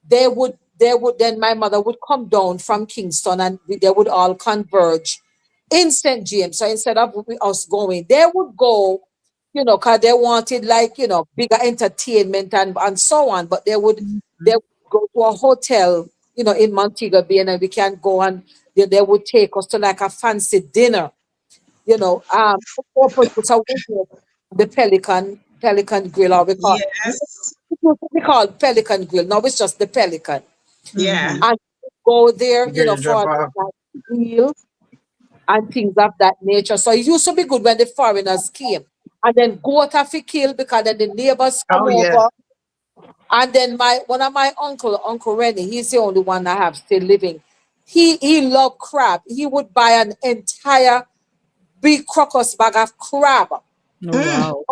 they would then my mother would come down from Kingston and they would all converge in St. James. So instead of us going, they would go, because they wanted like, bigger entertainment and so on. But they would go to a hotel, in Montego Bay, and we can go and they would take us to like a fancy dinner, so the Pelican Grill, or Yes. we call it Pelican Grill. Now it's just the Pelican. Yeah. And go there, Girl drop for off. like meals and things of that nature. So it used to be good when the foreigners came. And then goat have to kill because then the neighbors come Oh yeah. over. And then one of my Uncle Rennie, he's the only one I have still living. He loved crab. He would buy an entire big crocus bag of crab. Oh, wow.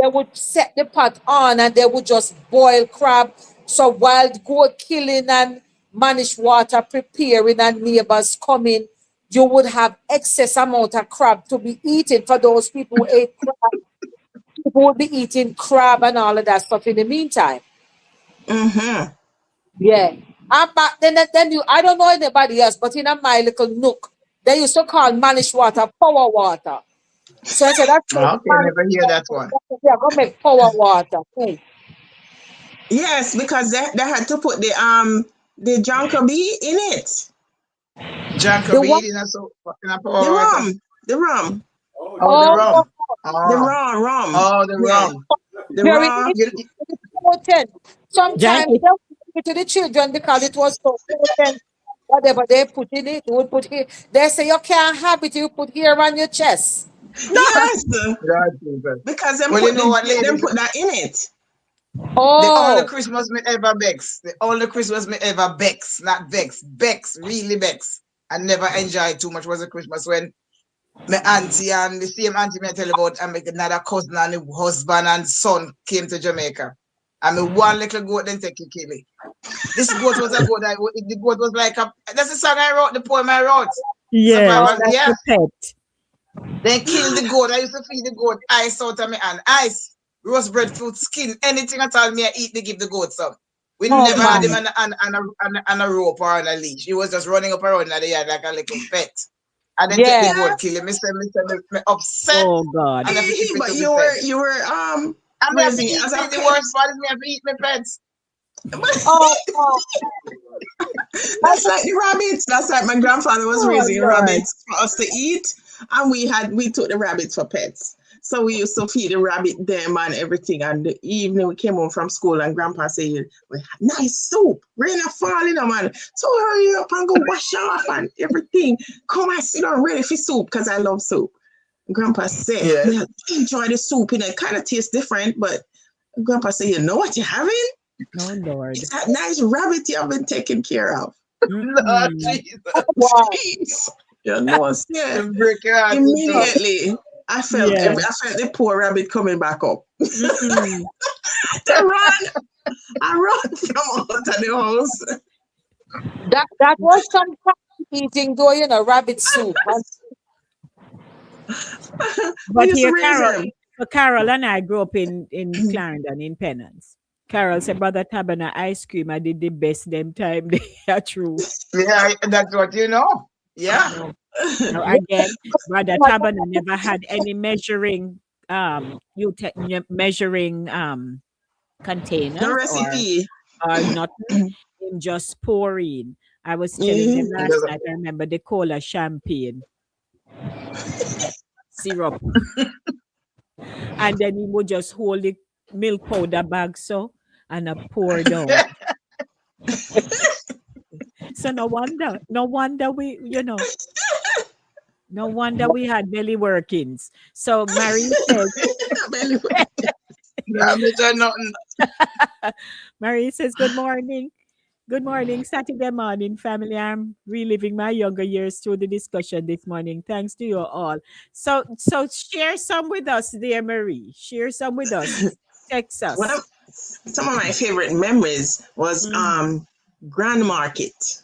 They would set the pot on and they would just boil crab. So wild goat killing and managed water preparing and neighbors coming, you would have excess amount of crab to be eaten for those people who ate crab. People would be eating crab and all of that stuff in the meantime. Mm-hmm. Yeah. And back then I don't know anybody else, but in my little nook, they used to call managed water power water. So I said, that's Okay, never hear that one. yeah, go make power water. Hey. Yes, because they had to put the Jonker bee in it. John The one, Kirby in a so in a The power water. rum. The rum. Oh, the oh, rum. The Oh, rum. oh, the Yeah. rum. The very rum. important. Sometimes Jacqui, they would give it to the children because it was so important. Whatever they put in it, would put here. They say you can't have it, you put here on your chest. Yes. God, Jesus. Because them Well, you put know what, ladies? that in it. The only Oh, Christmas me ever vex. The only Christmas me ever vex, not vex, vex, really vex. I never enjoyed too much was a Christmas when my auntie and the same auntie me I tell you about and my another cousin and the husband and son came to Jamaica. And me one little goat then take it kill it. This goat was a goat. The goat was like that's the song I wrote, the poem I wrote. yes, Survivors, that's yeah. the pet. Then kill the goat. I used to feed the goat ice out of me and ice, roast breadfruit, skin, anything at all me I eat, they give the goat some. We oh never had my. him on a rope or on a leash. He was just running up around in the yard like a little pet. And then take the Yeah. goat, kill him. Me upset. Oh, God. And I have to keep it But to you myself. were And I have to raising eat it as a it. The pet. worst part is me have to eat my pets. Oh, oh, That's like the rabbits. That's like my grandfather was Oh, raising Lord. rabbits for us to eat, and we took the rabbits for pets. So we used to feed the rabbit them and everything. And the evening we came home from school, and Grandpa said, "We had nice soup. Rain a falling, man. So hurry up and go wash off and everything. Come and sit down ready for soup because I love soup." Grandpa said, Yes. "Yeah, enjoy the soup. It kind of tastes different, but." Grandpa said, "You know what you're having? Oh, Lord. It's that nice rabbit you have been taken care of." Lord Mm-mm. Jesus. wow. Jeez. You know, yeah. You break your heart. Immediately, I felt Yeah. the poor rabbit coming back up. Mm-mm. I run from out of the house. That was some eating though, rabbit soup. And We But used to here, raise Carol, them. so Carol and I grew up in Clarendon, in Pennants. Carol said, Brother Tabana ice cream, I did the best them time. They are true. Yeah, that's what you know. Yeah. No. Now, again, Brother Tabana never had any measuring measuring The containers recipe. or nothing. Him just pouring. I was telling them Mhm. last night, I remember they call a champagne syrup. And then he would just hold the milk powder bag so and pour down. So no wonder we, no wonder we had belly workings. So Marie says, I'm not doing nothing. Marie says, good morning. Good morning, Saturday morning, family. I'm reliving my younger years through the discussion this morning. Thanks to you all. So share some with us, dear Marie. Share some with us. Text us. Some of my favorite memories was Grand Market.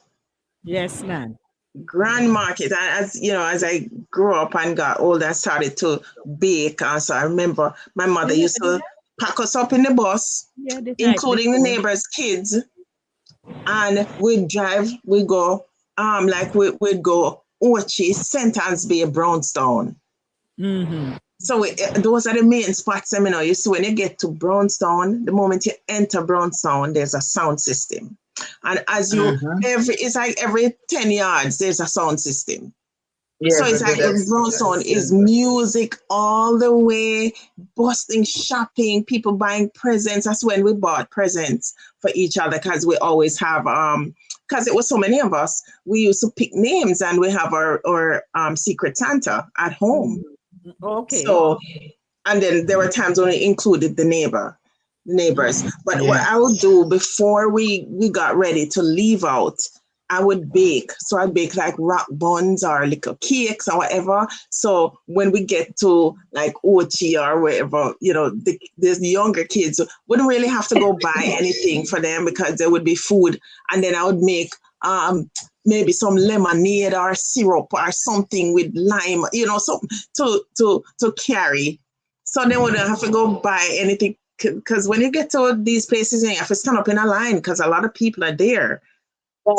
Yes, ma'am. Grand market. And as you know, as I grew up and got older, I started to bake. So I remember my mother Yeah, used to pack us up in the bus, yeah, the night including the before. neighbors' kids, and we'd drive. We go, like we'd go Ochi, St. Anne's Bay, Brownstown. Mm-hmm. So those are the main spots. You see, when you get to Brownstown, the moment you enter Brownstown, there's a sound system, and as you Mm-hmm. it's like every 10 yards there's a sound system. So Yes, I it's do like that. Brownstown is music all the way, busting, shopping, people buying presents. That's when we bought presents for each other because we always have because it was so many of us, we used to pick names and we have our secret Santa at home. Okay. So, and then there were times when we included the neighbors. But what Yeah. I would do before we got ready to leave out, I would bake. So I bake like rock buns or little cakes or whatever. So when we get to like Ochi or wherever, the younger kids wouldn't really have to go buy anything for them because there would be food. And then I would make maybe some lemonade or syrup or something with lime, something to carry. So they wouldn't have to go buy anything. Because when you get to these places, you have to stand up in a line because a lot of people are there.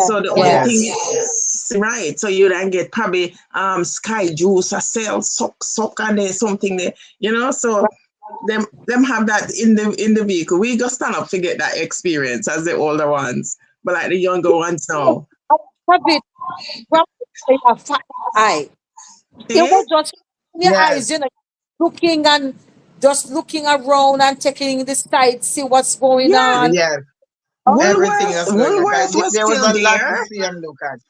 So the only Yes. thing, right? So you then get probably sky juice or sell suck and there's something there. So them have that in the vehicle. We just stand up to get that experience as the older ones, but like the younger ones now. Probably well, in a fat eye. It Eh? was just in your Yes. eyes, looking and just looking around and taking the sight, see what's going Yeah, on. Yes. Everything Woolworth, that's going on. Woolworth was There was still a lot to there. see and look at.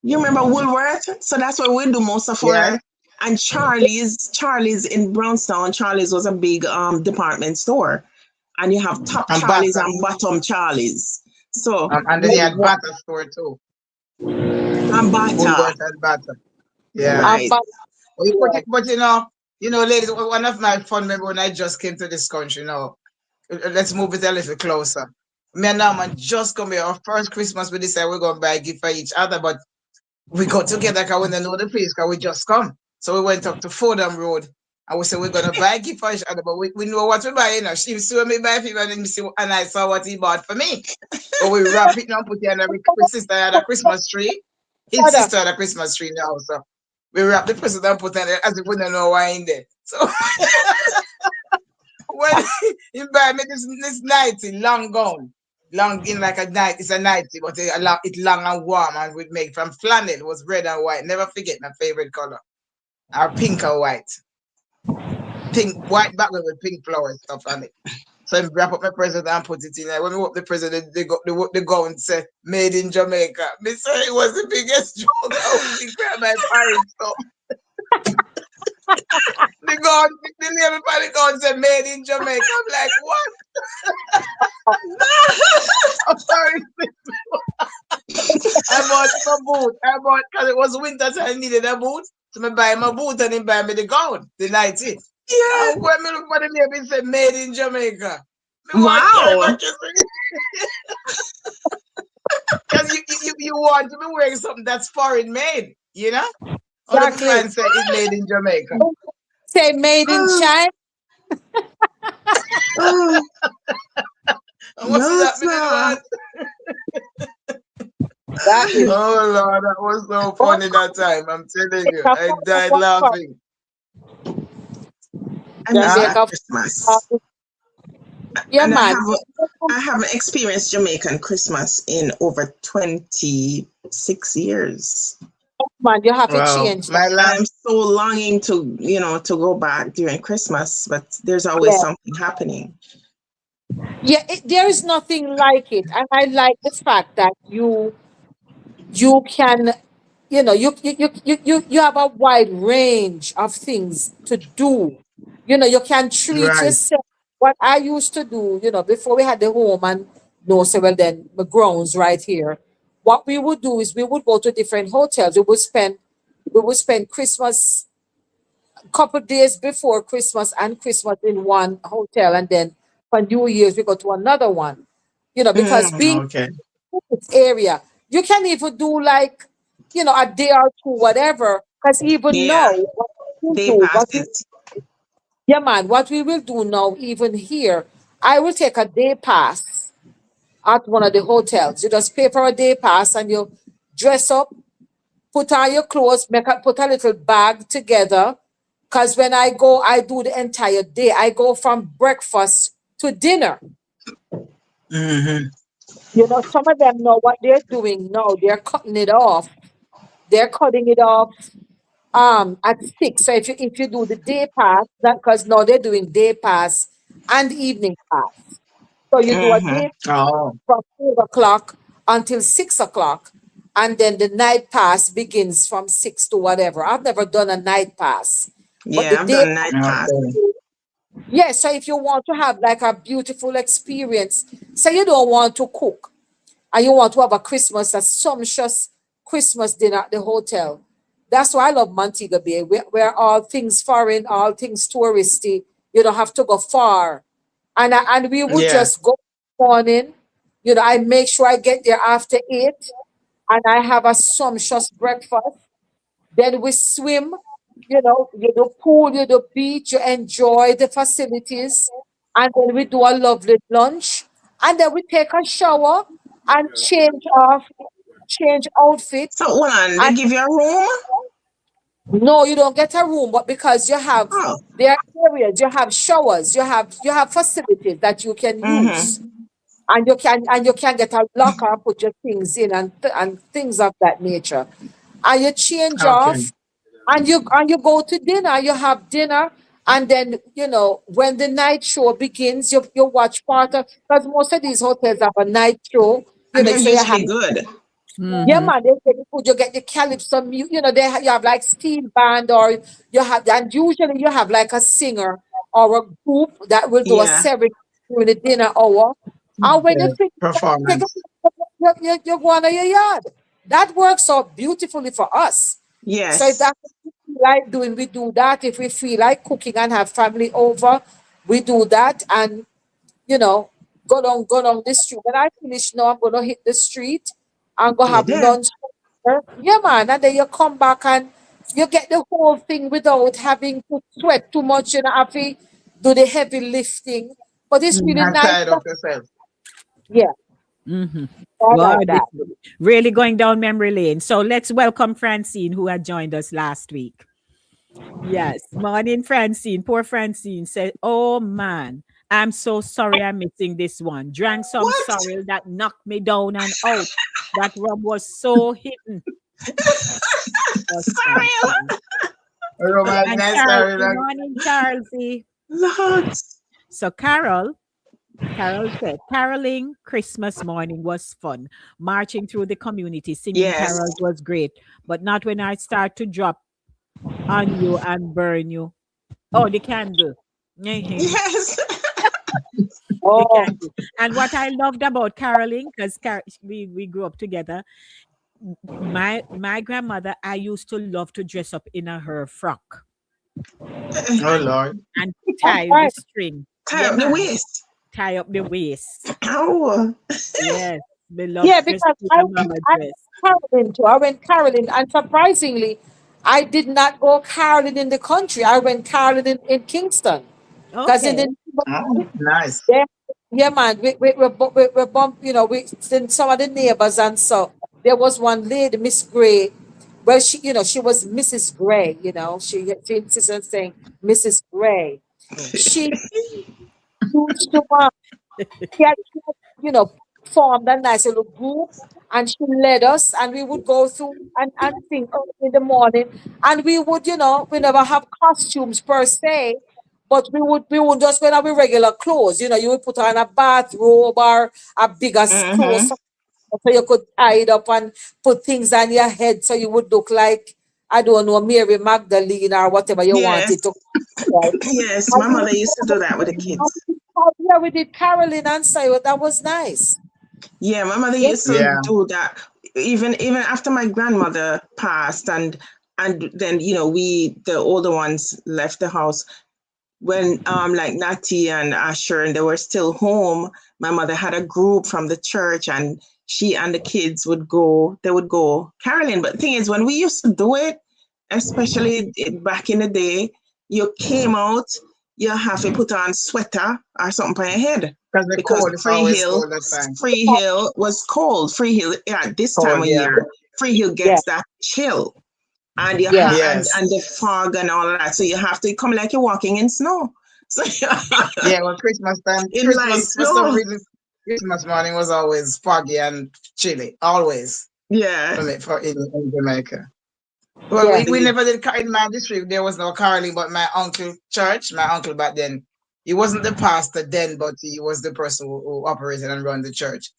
You remember Woolworth? So that's where we do most of Yes. our. And Charlie's in Brownstown. Charlie's was a big department store, and you have top And Charlie's Bata. and bottom Charlie's. So And then you had Bata store too. and Bata, Woolworth and Bata. Yeah. And right? back, But ladies, one of my fun memories when I just came to this country, let's move it a little closer. Me and Norman just come here. Our first Christmas, we decided we're going to buy a gift for each other, but we got together because we didn't know the place because we just come. So we went up to Fordham Road and we said we're going to buy a gift for each other, but we know what we buy. She saw me buy for him and I saw what he bought for me. But we wrap it and put it under his sister had a Christmas tree. His sister had a Christmas tree in the house. So we wrap the present and put it there as if we don't know why in there. So when he buy me this nightie, long gown, long in like a night, it's a nightie, but it's long and warm and we make from flannel. It was red and white. Never forget my favorite color. Or pink or white. Pink, white background with pink flower stuff on it. So I wrap up my present and put it in there. When we open the present, the gown said made in Jamaica. Me say it was the biggest joke. I was thinking my parents come. The gown, the name of the gown said made in Jamaica. I'm like, what? I'm sorry. I bought some boot. Because it was winter, so I needed a boot. So I buy my boot and then buy me the gown, the nightie. Yeah. And when me look for the name, it said made in Jamaica. Wow. Because you want to be wearing something that's foreign made, All the Exactly. fans say it's made in Jamaica. Say made in China. Oh, And what's no, that sir. That is Oh Lord, that was so funny that time. I'm telling you, I died laughing. I miss that Jamaica. Christmas. Yeah, And man. I haven't experienced Jamaican Christmas in over 26 years. Man, you have to Wow. change My that. I'm last, so longing to go back during Christmas, but there's always Yeah. something happening. Yeah, there is nothing like it. And I like the fact that you can, you have a wide range of things to do. You can treat right, yourself. What I used to do, before we had the home and no, so well then the grounds right here. What we would do is we would go to different hotels. We would spend Christmas couple days before Christmas and Christmas in one hotel, and then for New Year's we go to another one. Because being okay. in this area, you can even do like a day or two, whatever. Because even Yeah. now, what we will Day do, passes. yeah, man, what we will do now, even here, I will take a day pass at one of the hotels. You just pay for a day pass and you dress up, put on your clothes, put a little bag together. Because when I go, I do the entire day. I go from breakfast to dinner. Mm-hmm. Some of them know what they're doing now. They're cutting it off. They're cutting it off at 6. So if you do the day pass, that because now they're doing day pass and evening pass. So you do a Mm-hmm. day Oh, from 4 o'clock until 6 o'clock, and then the night pass begins from 6 to whatever. I've never done a night pass, but the Yeah, I've day done night pass. okay. yes. So if you want to have like a beautiful experience, say you don't want to cook and you want to have a sumptuous Christmas dinner at the hotel. That's why I love Montego Bay, where all things foreign, all things touristy. You don't have to go far, and we would Yeah. just go morning. I make sure I get there after 8, and I have a sumptuous breakfast. Then we swim. You do pool, you do beach, you enjoy the facilities, and then we do a lovely lunch, and then we take a shower and change outfit. So hold on, they And give you a room? no, you don't get a room, but because you have Oh. there are areas, you have showers, you have facilities that you can use, Mm-hmm. and you can get a locker, put your things in, and things of that nature, and you change Okay. off, and you go to dinner. You have dinner, and then when the night show begins, you watch part of, because most of these hotels have a night show. And they're So you have, usually good. yeah, Mm-hmm. man, they get the food, you get the calypso music, you have like steel band, or and usually you have like a singer or a group that will do a Yeah. ceremony during the dinner hour. And when you Okay. think take a, Performance. you go on to your yard. That works out beautifully for us. So if Yes. that's what we feel like doing, we do that. If we feel like cooking and have family over, we do that. And you know, go down the street. When I finish now, I'm gonna hit the street and go Yeah, have there. lunch. Yeah, man. And then you come back and you get the whole thing without having to sweat too much. Have to do the heavy lifting. But it's really And nice. tired of yourself. Yeah, Mm-hmm. I Wow, like this that. is really going down memory lane. So let's welcome Francine, who had joined us last week. Yes, morning, Francine. Poor Francine said, "Oh man, I'm so sorry I'm missing this one. Drank some What? sorrel that knocked me down and out. That rum was so hitting." Was Sorry. Francine. Romance, And nice Charles, story. good morning, Charlesy. Lord. So Carol said, caroling Christmas morning was fun. Marching through the community, singing Yes. carols was great, but not when I start to drop on you and burn you. Oh, the candle. The Yes. Oh, candle. And what I loved about caroling, because we grew up together, my grandmother, I used to love to dress up in her frock Oh and Lord. all tie the right. string. Tie Yeah, up the man. waist. Tie up the waist. Ow. Yes. We love Yeah, dressing because in I a went, mama I dress. went caroling too. I went caroling, and surprisingly, I did not go caroling in the country. I went caroling in Kingston, because in Okay. the Oh, nice. yeah, yeah, man, we bump, then some of the neighbors, and so there was one lady, Miss Gray. Well, she was Mrs. Gray. She insisted on saying Mrs. Gray. Oh. She used to she had, formed a nice little group, and she led us, and we would go through and sing early in the morning, and we never have costumes per se, but we would just wear our regular clothes. You would put on a bathrobe or a bigger clothes, Mm-hmm. so you could tie it up and put things on your head, so you would look like, I don't know, Mary Magdalene or whatever you Yes. wanted to. Right? Yes. And My mother used to do that with the kids. yeah, we did Carolyn and so that was nice. Yeah, my mother Yeah. used to Yeah. do that even after my grandmother passed, and then we, the older ones, left the house. When like Natty and Asher, and they were still home, my mother had a group from the church, and she and the kids would go, they would go caroling. But the thing is, when we used to do it, especially back in the day, you came out, you have to put on sweater or something on your head. Because the cold is always cold that time. Free Hill was cold. Free Hill, yeah, this time of year, Free Hill gets that chill. And you have and the fog and all of that. So you have to come like you're walking in snow. So well, Christmas time, Christmas for some reason, Christmas morning was always foggy and chilly. Always. Yeah. For in Jamaica. Well, we never did in my district. There was no caroling, but my uncle back then, he wasn't the pastor then, but he was the person who operated and run the church.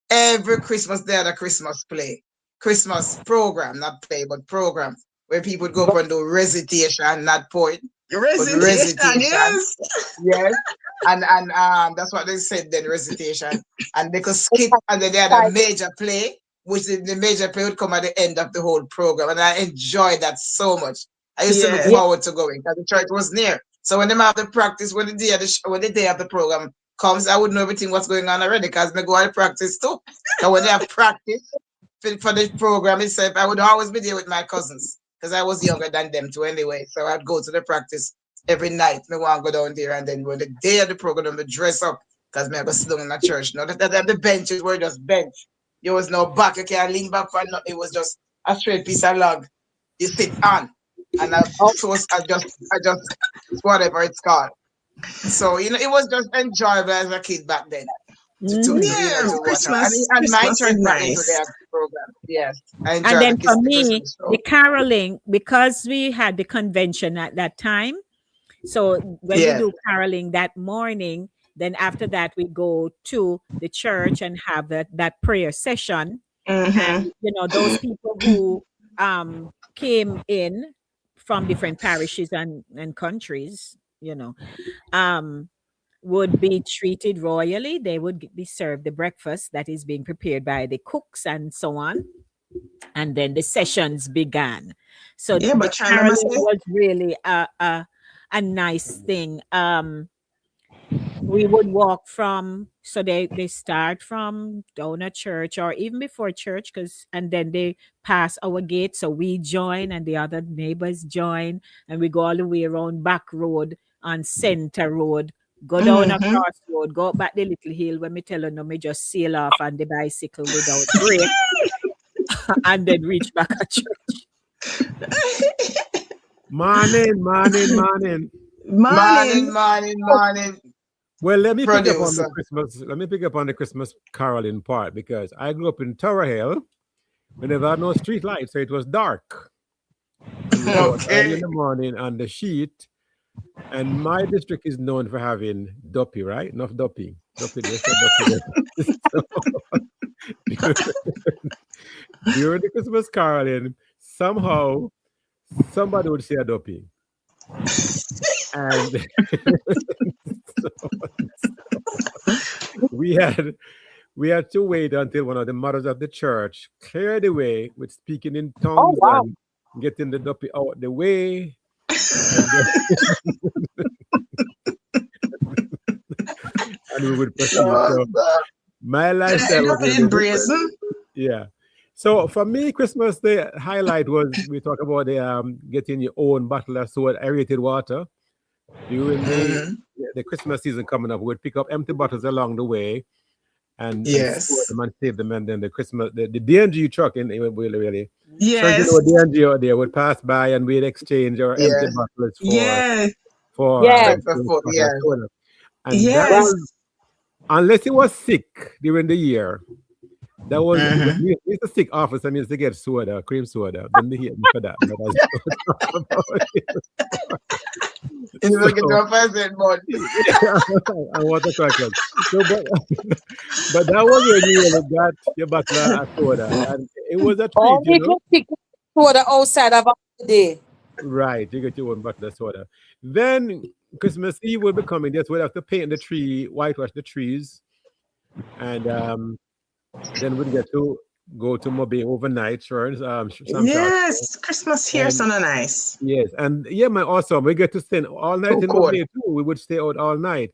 Every Christmas they had a Christmas play, Christmas program, not play, but program, where people would go up and do recitation, not poem. Recitation, yes. Yes. And that's what they said then, recitation. And they could skip, and then they had a major play, which the major play would come at the end of the whole program. And I enjoyed that so much. I used to look forward to going because the church was near. So when they have the practice, when the day of the program comes, I would know everything what's going on already because I go out practice too. So when they have practice for the program itself, I would always be there with my cousins because I was younger than them too anyway. So I'd go to the practice every night. I want to go down there, and then when the day of the program, I dress up because I go sit down in the church. No, that the benches were just bench. There was no back. You can't lean back for nothing. It was just a straight piece of log. You sit on, and I just whatever it's called. So it was just enjoyable as a kid back then. Christmas. And my Christmas church is back into nice. their program. Yes, I enjoyed And then the for Christmas me, show. the caroling, because we had the convention at that time. So when we do caroling that morning, then after that we go to the church and have that prayer session. And those people who came in from different parishes and countries, would be treated royally. They would be served the breakfast that is being prepared by the cooks and so on. And then the sessions began. So the caroling was really a nice thing. We would walk so they start from down at church or even before church, and then they pass our gate. So we join and the other neighbors join, and we go all the way around back road on Center Road, go down across road, go up back the little hill when me tell her no, me just sail off on the bicycle without brake and then reach back at church. Morning. Well, let me pick up on the Christmas caroling part, because I grew up in Tower Hill. We never had no street lights, so it was dark. Early in the morning on the sheet. And my district is known for having duppy, right? Enough duppy. During the Christmas caroling, somehow somebody would say a duppy. And we had to wait until one of the mothers of the church cleared the way with speaking in tongues and getting the duppy out the way. And we would proceed. So my lifestyle was brazen. Yeah. So for me, Christmas, the highlight was we talk about the getting your own bottle of soda, aerated water. During the Christmas season coming up, we'd pick up empty bottles along the way and store them and save them. And then the D&G truck really. Yes. So, D&G out there would pass by and we'd exchange our empty bottles for soda. And that was, unless it was sick during the year, that was we used to sick office and used to get soda, cream soda. Then they hate me for that. You look at your present, but I want to crack it. But that was when you really got your bottle of soda, and it was a treat, Soda outside of the day. Right, you get your own bottle of soda. Then Christmas Eve will be coming. Yes, we'll have to paint the tree, whitewash the trees, and then we'll get to go to Mobi overnight. Yes, Christmas here is so nice. Yes, and awesome. We get to stay all night in Mobi too. We would stay out all night,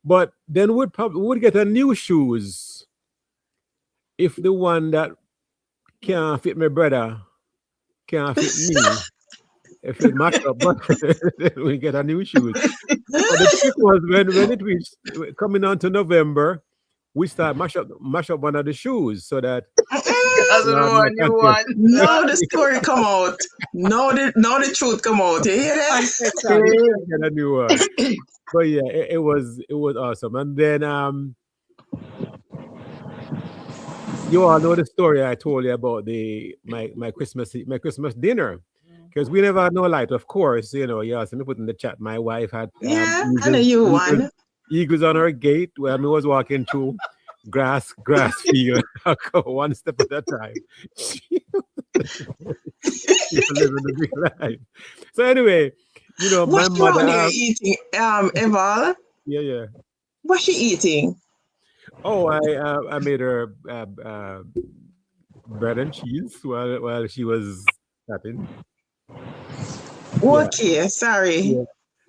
but then we'd get a new shoes if the one that can't fit my brother can't fit me, if it match up, but we get a new shoes. But the trick was when it reached coming on to November, we start mash up one of the shoes so that That's the one you want. Now the story come out. Now the truth come out. You hear that? get a new one. But yeah, it was awesome. And then you all know the story I told you about my Christmas dinner. Because we never had no light, of course. You know, you asked me put in the chat. My wife had Yeah, I know you one. eagles on her gate where I was walking through grass field, one step at a time. She was living the big life. So anyway, you know, What's my mother there eating, Eval? yeah. What's she eating? Oh, I made her bread and cheese while she was tapping. Okay, sorry. Yeah.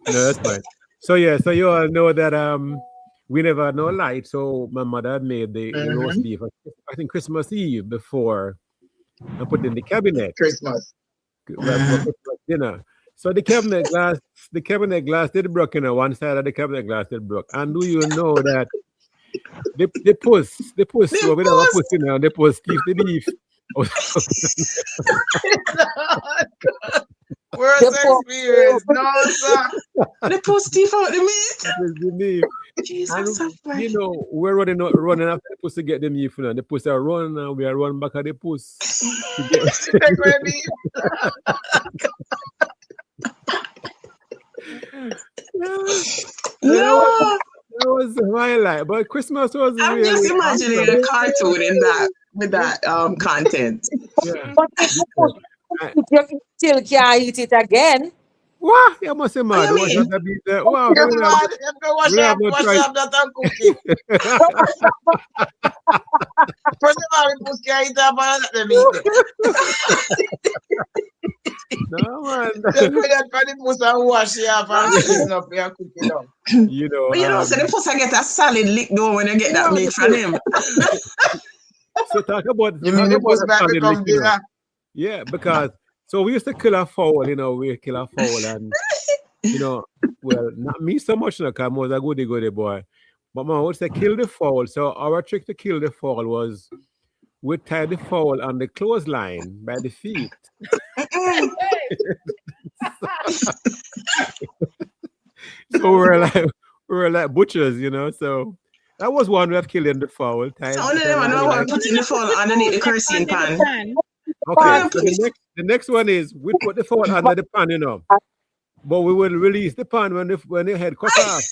No, that's fine. So you all know that we never had no light, so my mother had made the roast beef. I think Christmas Eve before and put in the cabinet. Christmas. For Christmas dinner. So the cabinet glass did broke, you know, one side of the cabinet glass did broke. And do you know that the puss, well, we don't have puss, you know, the puss keeps the beef. Where's the experience? No, sir. The post teeth out the meat. That is the beef. Jesus, And, you know, we're running after the puss to get them beef, you know. The puss are running and we are running back at the puss. Take my beef. No, That was my life. But Christmas was I'm really just imagining awesome. a cartoon in that with that content. Yeah. But if you put you still can't eat it again. What? You must say mad. you What's mean? that beef there? Wow, You're we mad. You go wash we have up no choice. that and cook it. First of all, we put carrot up and let them eat it. No, man. Just put that for the puss and wash it up and season up and cook it up. You know, But you know, so the pussy get a solid lick though when you get that meat from him. so talk about You mean the puss back family, become you know. dinner? Yeah, because so we used to kill a fowl, you know, we kill a fowl and you know, well, not me so much, because I was a goody boy. But my would say kill the fowl. So our trick to kill the fowl was we tie the fowl on the clothesline by the feet. So we were like butchers, you know. So that was one way of killing the fowl. So only them I know how to put in the fowl underneath the kerosene pan. Okay, so the next one is we put the fowl under the pan, you know. But we will release the pan when the head cut off.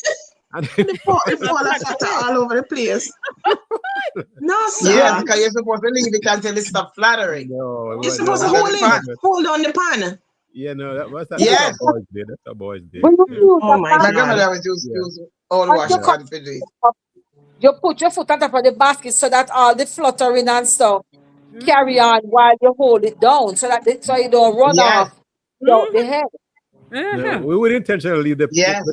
And The fall are flutter all over the place. No, sir. Yeah, because you're supposed to leave it until it stops flattering. no, You're it supposed to was- hold on the pan. Yeah, no, that's what Yes. boys did. That's what boys did. When you use Oh the my pan, My God. grandmother was used to use all wash you pan for this. you put your foot on top of the basket so that all the fluttering and stuff carry on while you hold it down so that so you don't run Yes. off without the head. No, we would intentionally leave Yes.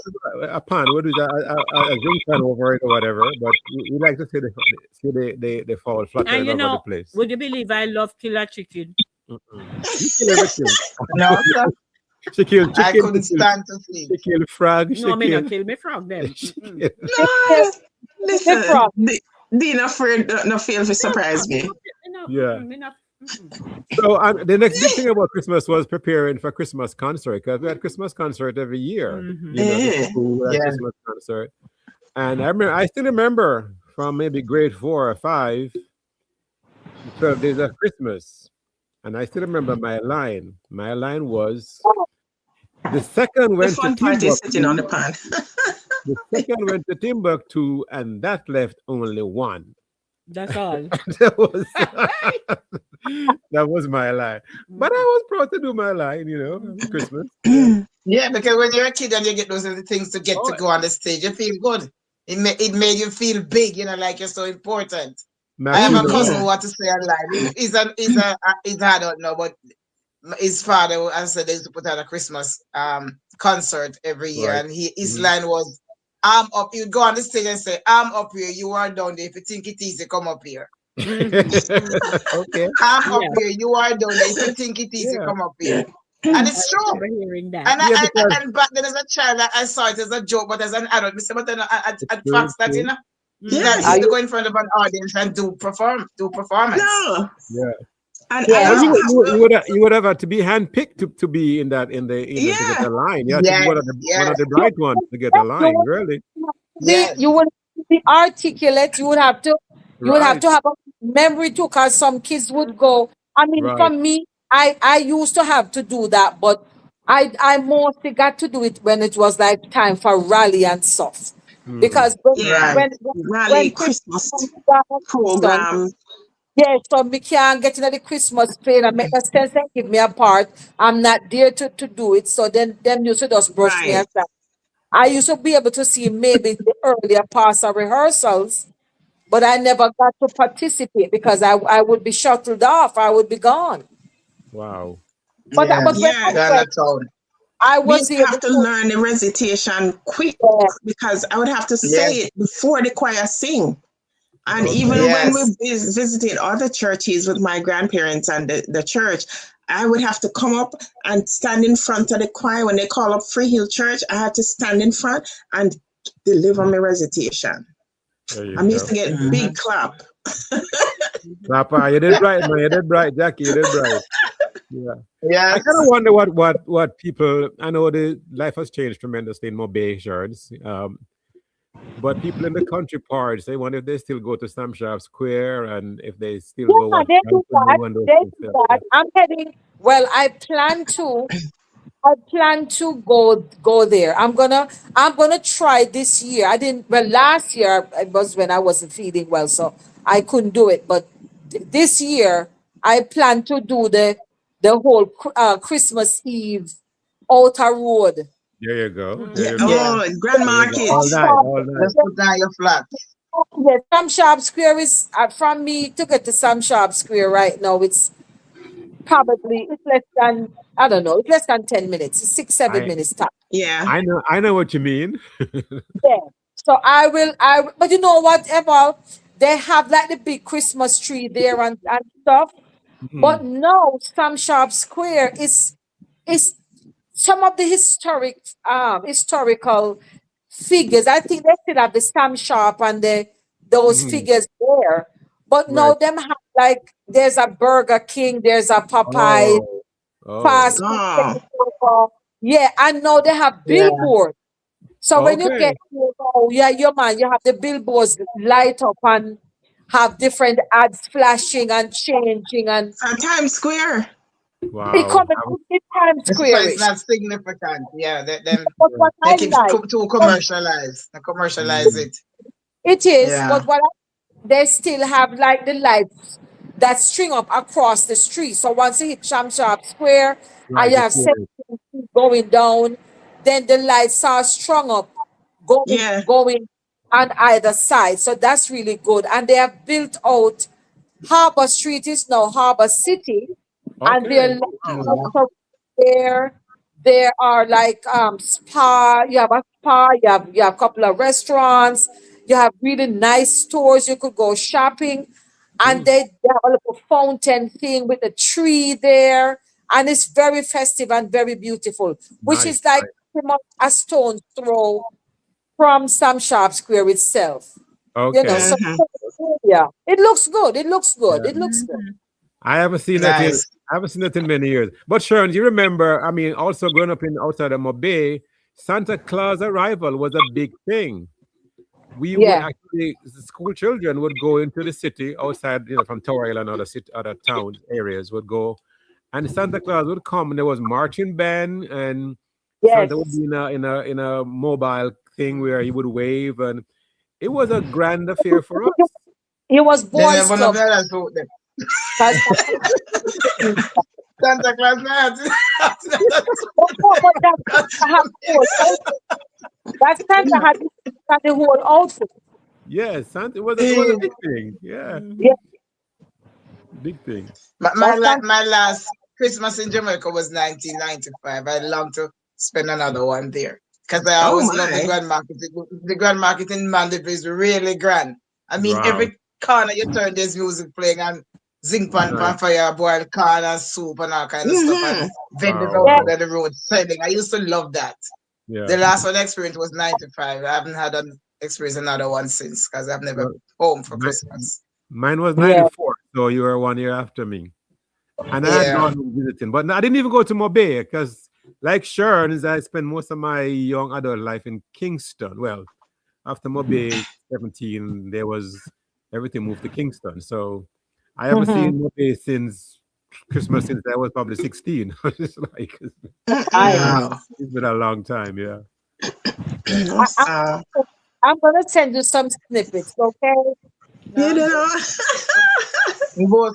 a pan. We do a drink pan over it or whatever. But we like to see the fowl fluttering And you over know, the place. would you believe I love killer chicken? You kill everything. No, sir. She killed I chicken. couldn't stand to see. She killed frog. No, me not killed. kill me frog them. She Mm-mm. killed- No, listen. frog. Dean afraid no fail to surprise me. Me not- Yeah. me not- mm-mm. So the next big thing about Christmas was preparing for Christmas concert, because we had Christmas concert every year. Mhm. You know, the Yeah. school had Yeah. Christmas concert, and I still remember from maybe grade 4 or 5, 12 days of Christmas, and I still remember my line. My line was the second The went to fun part is sitting on the Timbuktu. pan. The second went to Timbuktu, and that left only one. That's all. that was that was my line. But I was proud to do my line, you know, Christmas. Yeah, because when you're a kid and you get those little things to get Oh, to go on the stage, you feel good. It made you feel big, you know, like you're so important. I have a Maxine, cousin who want to stay alive. He's an adult now, but his father, as I said, they used to put on a Christmas concert every year, Right. and his Mhm. line was, "I'm up." You'd go on the stage and say, "I'm up here, you are down there. If you think it easy, come up here." Okay. Come up Yeah, here. You are down there. If you think it easy, Yeah. come up here. And I it's true. remember hearing that. And Yeah, because and back then as a child, I saw it as a joke, but as an adult, I say, but then it's I true, facts it's that, true. it's Mm-hmm. not Yes. Are easy to you? go in front of an audience and do performance. No. Yeah. And I And Yeah. used to have to, you would have to be handpicked to be in that to get yeah. a line. You had to be Yes, one of yes, the You, bright ones to get a yes, line, really. you yes. would have to be articulate. You would have Right, to have a memory too, because some kids would go. I mean, for right. me, I used to have to do that, but I mostly got to do it when it was like time for rally and stuff. Mm-hmm. Because when Yeah. Right. when when, Rally when Christmas Christmas comes around, program. yeah, so me can't get into the Christmas plane and make a sense and give me a part. I'm not there to do it. So then them used to just brush me Right. aside. I used to be able to see maybe the earlier parts of rehearsals, but I never got to participate because I would be shuttled off. I would be gone. Wow. Yeah. But when I Yeah. went, Chinatown. I We was used to able have to to. learn the recitation quick Yeah, because I would have to say Yes, it before the choir sing. And Okay. even when we yes. visited other churches with my grandparents and the church, I would have to come up and stand in front of the choir. When they call up Free Hill Church, I had to stand in front and deliver my recitation. There you I used go. to get Hmm. big clap. Papa, you did right, man. You did right, Jackie. You did right. Yeah. I kind of Yes. wonder what people. I know the life has changed tremendously in Mobay Shards. But people in the country parts, they wonder if they still go to Sam Sharp Square and if they still go yeah, watch they do Franklin that. and those They things. do Yeah, that. yeah. I'm heading. Well, I plan to go there. I'm gonna try this year. I didn't well last year it was when I wasn't feeling well, so I couldn't do it. But this year I plan to do the whole Christmas Eve outer road. There you go. Yeah, There Yeah. you Yeah. go. Oh, Grand There you go. Market. All night. All night. Let's put down your flats. yeah, Sam Sharp Square is from me to get to Sam Sharp Square right now. It's less than I don't know. It's less than 10 minutes. It's six seven I minutes time. Yeah. I know what you mean. Yeah. So but you know whatever they have like the big Christmas tree there and stuff. But Mhm. no, Sam Sharp Square is some of the historical figures. I think they still have the Sam Sharp and those Mhm. figures there. But no, Right. them have like there's a Burger King, there's a Popeye, Oh. Oh. fast food. Oh, Yeah, I know they have Yeah. billboards. So when you get Okay. here, oh yeah, your man, you have the billboards light up and have different ads flashing and changing, and at Times Square. it Wow. comes in Times So it's Square-ish. not significant. Yeah. Them But what I make it like, too commercialized. Commercialize Mm. it. it is, Yeah. but they still have like the lights that string up across the street. So once you hit Sham Sharp Square and Right. you The have tourist. going down, then the lights are strung up, Yeah. going on either side. So that's really good. And they have built out Harbor Street is now Harbor City, and Okay. Yeah. there there are like spa. You have a spa. You have a couple of restaurants. You have really nice stores. You could go shopping, and Mm. they have a little fountain thing with a tree there, and it's very festive and very beautiful. Which Nice. is like Nice. pretty much a stone throw from Sam Sharp Square itself. Okay. So Hmm. yeah, it looks good. It looks good. Yeah. It looks good. Mhm. I haven't seen that in Nice. I haven't seen that in many years. But Sharon, do you remember? I mean, also growing up in outside of Mobay, Santa Claus arrival was a big thing. We would Yeah. actually school children would go into the city outside, from Tower Hill and other towns areas would go, and Santa Claus would come, and there was marching band, and Santa would Yes. be in a mobile thing where he would wave, and it was a grand affair for us. He was Then Boys one of Club. the others wrote them. But, Santa Claus not. but that Santa had the whole outfit. That Santa had the whole outfit. Yes, Santa it was a big thing. Yeah, Yeah, Mhm. big thing. that Santa. My last Christmas in Jamaica was 1995. I long to spend another one there because I Oh always love the my. Grand Market. The Grand Market in Mandeville is really grand. I mean, Wow. corner, you turn this music playing and zinc pan fire, boiled corn and soup and all kind of stuff. And vendors out on the road selling. I used to love that. Yeah. The last one experience was 95. I haven't had an experience another one since because I've never home for Christmas. Mine was 94, so you were 1 year after me. And I had gone visiting, but I didn't even go to Mobay because, like Sherna, I spent most of my young adult life in Kingston. Well, after Mobay 17, everything moved to Kingston. So I haven't seen Mobay since Christmas, since I was probably 16. It's like, it's been a long time, yeah. I'm going to send you some snippets, okay? You know. But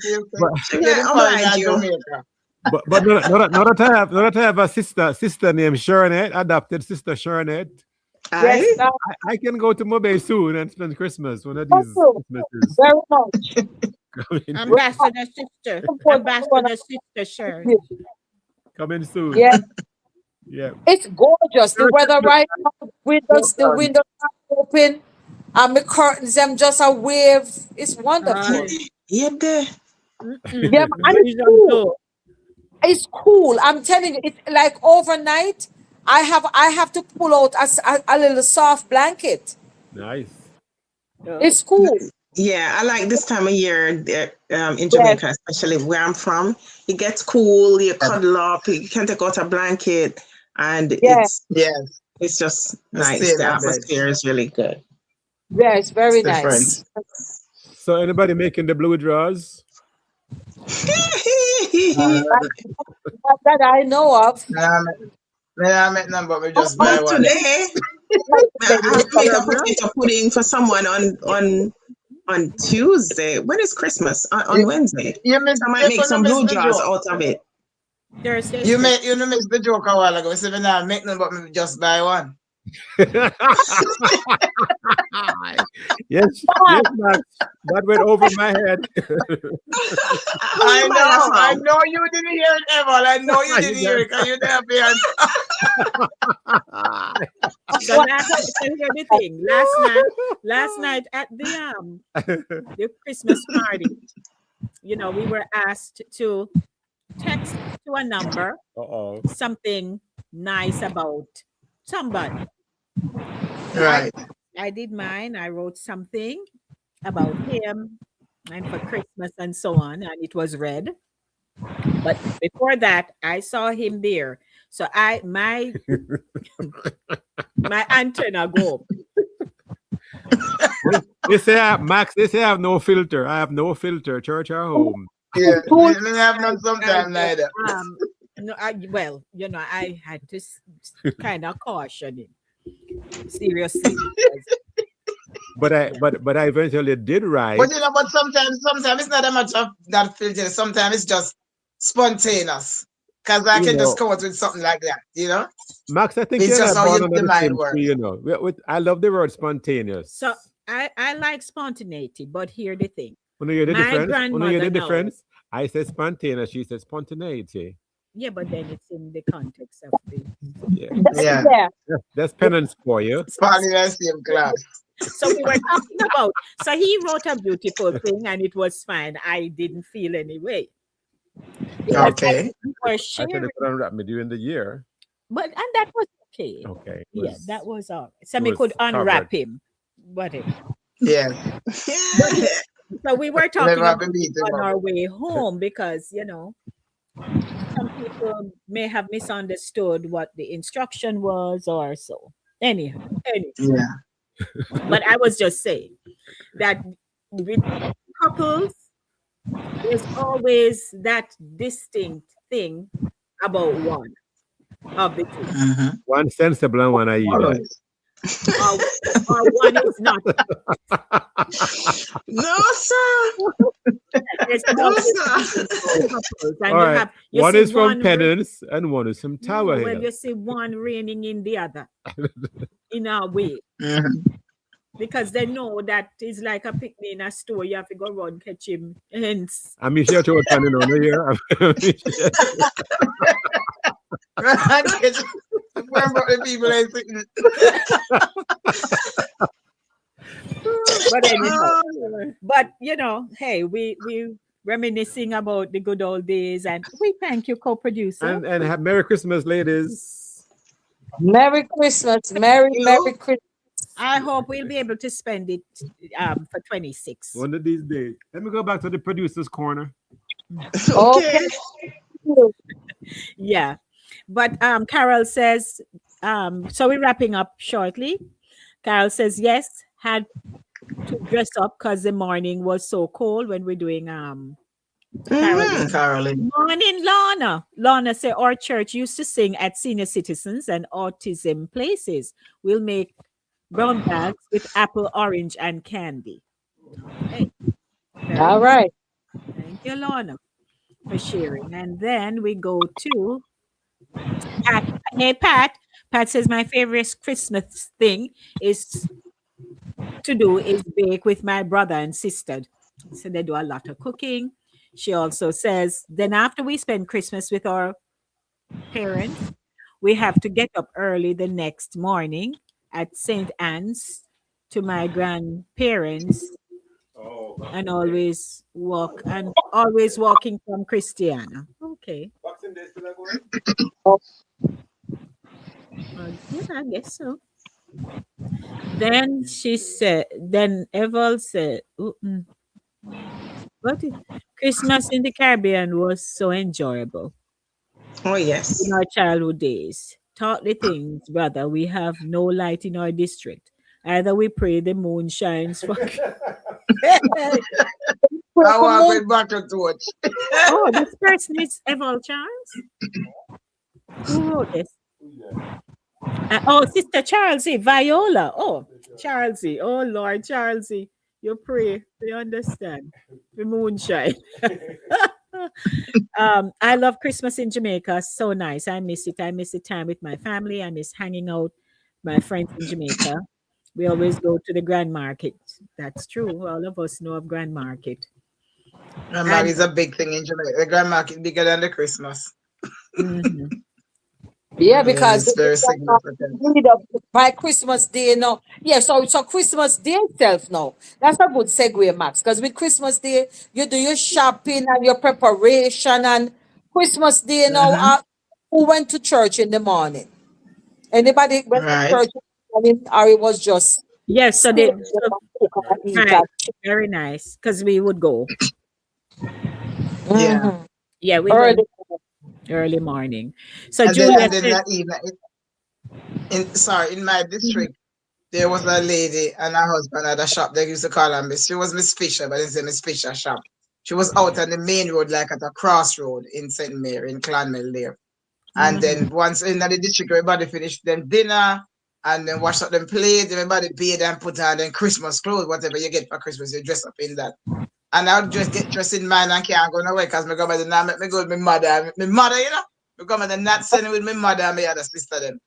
not that I have a sister named Sherna, adopted sister Sherna. Yes, I can go to Mobay soon and spend Christmas one of these Christmases. Very much. Ambassador sister Sherna. Coming soon. Yeah. Yeah. It's gorgeous. The weather right now, the windows are open, and the curtains them just a wave. It's wonderful. Yeah, there. Yeah, and it's cool. It's cool. I'm telling you, it's like overnight. I have to pull out a little soft blanket. Nice. It's cool. Yeah, I like this time of year in Jamaica, especially where I'm from. It gets cool. You cuddle up. You can take out a blanket, and it's just nice. The atmosphere is really good. Yeah, it's very nice. So, anybody making the blue draws? That I know of. I met them, but we just buy one. Today, I made a potato pudding for someone on Tuesday. When is Christmas? On Wednesday. I might make some blue jars out of it. Thursday. You missed the joke a while ago. We said, "I make them, but we just buy one." Yes, Max. That went over my head. I know you didn't hear it, Evan. I know you didn't hear it because you didn't hear it. So here's the thing. Last night at the Christmas party, we were asked to text to a number something nice about somebody. Right. I did mine. I wrote something about him and for Christmas and so on, and it was read. But before that, I saw him there. So my antenna go. They say, Max, I have no filter. I have no filter, church or home. Yeah, we have none sometimes neither. No, I had to kind of caution him. Seriously. But I eventually did write. But sometimes it's not a much of that filter. Sometimes it's just spontaneous. Because I can just come out with something like that, Max, I think it's just how the mind works. I love the word spontaneous. So I like spontaneity, but here's the thing. When you hear the difference, I said spontaneous, she said spontaneity. Yeah, but then it's in the context of the. Yeah. That's Pennants for you. Same class. So we were talking about. So he wrote a beautiful thing, and it was fine. I didn't feel any way. Okay. I said they could unwrap me during the year. And that was okay. Okay. That was all. So we could unwrap him. Whatever. Yeah. So we were talking about on our way home because some people may have misunderstood what the instruction was or so. Anyhow. Yeah. But I was just saying that with couples, there's always that distinct thing about one of the two. One sensible and one evil. Or one is not. No, sir. No, sir. All right. One is from Pennants and one is from Tower Hill. Well, you see one reigning in the other in our way. Because they know that it's like a picnic in a store. You have to go run, catch him. Hence. I'm sure to no here. But anyhow, but hey, we reminiscing about the good old days, and we thank you, co-producer. And have Merry Christmas, ladies. Merry Christmas. Merry Christmas. I hope we'll be able to spend it for 26. One of these days. Let me go back to the producer's corner. Okay. Yeah. But Carol says, so we're wrapping up shortly. Carol says, yes, had to dress up because the morning was so cold when we're doing Caroline. Morning, Lana. Lana said our church used to sing at senior citizens and autism places. We'll make brown bags with apple, orange, and candy. Okay. All right. Thank you, Lana, for sharing. And then we go to Pat. Hey, Pat. Pat says my favorite Christmas thing is bake with my brother and sister. So they do a lot of cooking. She also says, then after we spend Christmas with our parents, we have to get up early the next morning at St. Anne's to my grandparents and always walking from Christiana. Okay. Yeah, I guess so. Then Eval said, but Christmas in the Caribbean was so enjoyable. Oh, yes. In our childhood days. Taught the things, brother. We have no light in our district. Either we pray the moon shines for. I want my butter torch. Oh, this person is Eval Charles. Who wrote this? Sister Charlesy, Viola. Oh, Charlesy. Oh, Lord, Charlesy. You pray. You understand. The moonshine. I love Christmas in Jamaica. So nice. I miss it. I miss the time with my family. I miss hanging out with my friends in Jamaica. We always go to the Grand Market. That's true. All of us know of Grand Market. Grand Market is a big thing in Jamaica. The Grand Market is bigger than the Christmas. Mm-hmm. Yeah, because it's very significant. By Christmas Day now. Yeah, so it's a Christmas Day itself now. That's a good segue, Max. Because with Christmas Day, you do your shopping and your preparation, and Christmas Day now. Who went to church in the morning? Anybody went to church in the morning, or it was just yes? So very nice because we would go. Yeah, we went early morning. So Julia in my district, there was a lady and her husband had a shop. They used to call her Miss. She was Miss Fisher, but it's a Miss Fisher shop. She was out on the main road, like at a crossroad in St. Mary in Clonmel there. And then once in the district, everybody finished them dinner and then wash up them plates. Everybody bathe and put on them Christmas clothes, whatever you get for Christmas, you dress up in that. And I'll just get dressed in mine and can't go nowhere because my grandmother now make me go with my mother. My mother, my grandmother not sending with my mother and my other sister them.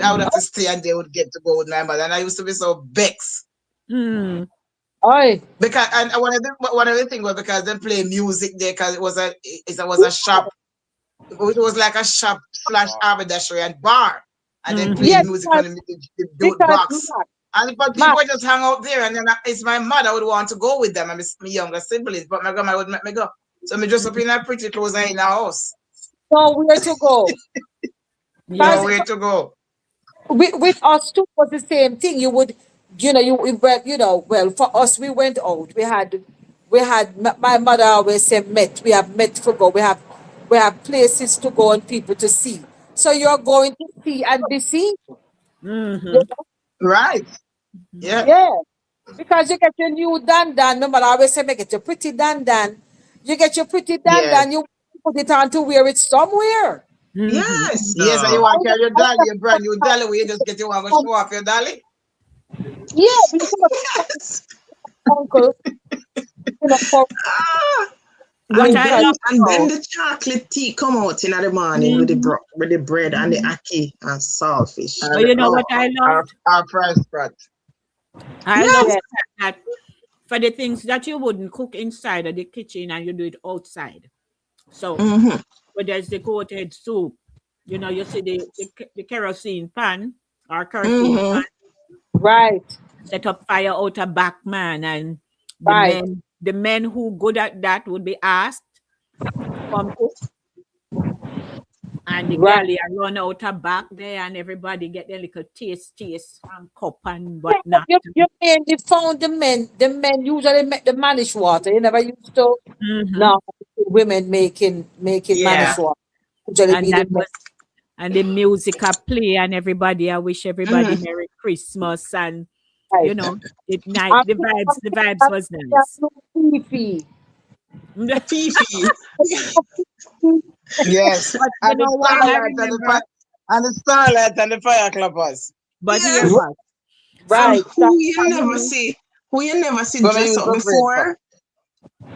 I would have to stay and they would get to go with my mother. And I used to be so vexed. Aye. Because and one of the things was because they play music there because it was a shop. It was like a shop / haberdashery and bar. And then play music on the box. And but people just hang out there, and then it's my mother would want to go with them, and my younger siblings, but my grandma would make me go. So me dress up in her pretty clothes and in our house. So where to go? Where to go? With us too was the same thing. You would, well, for us we went out. We had my mother always said we have met to go. We have places to go and people to see. So you're going to see and be seen. Right. Yeah. Yeah. Because you get your new dandan. Remember, I always say, make it your pretty dandan. You get your pretty dandan, you put it on to wear it somewhere. Yes. Yes, and you want to carry your dolly, your brand new dolly, where you just get you want to show off your dolly. Yeah. Uncle. And then the chocolate tea come out in the morning with the bread and the ackee and saltfish. Oh, you know what I love? Our price spot. I love that for the things that you wouldn't cook inside of the kitchen and you do it outside. So, but there's the coated soup. You see the kerosene pan or kerosene pan. Right. set up fire out a back, man, and Right. the men who good at that would be asked to come cook. And the Right. girl here run out a back there, and everybody get their little taste and cup and whatnot. You mainly found the men usually make the manish water. You never used to. Mhm. Now women making Yeah. manish water. Usually And be the that men. was and the music I play, and everybody, I wish everybody Mhm. Merry Christmas, and Right. you know, it night And the vibes was nice. Fifi. Fifi. Yes. But you And the know what? I starlight and the remember, fire and the starlight and the fireclappers. but Yeah. here what? And Right. who you never see Gonna dress use up for before?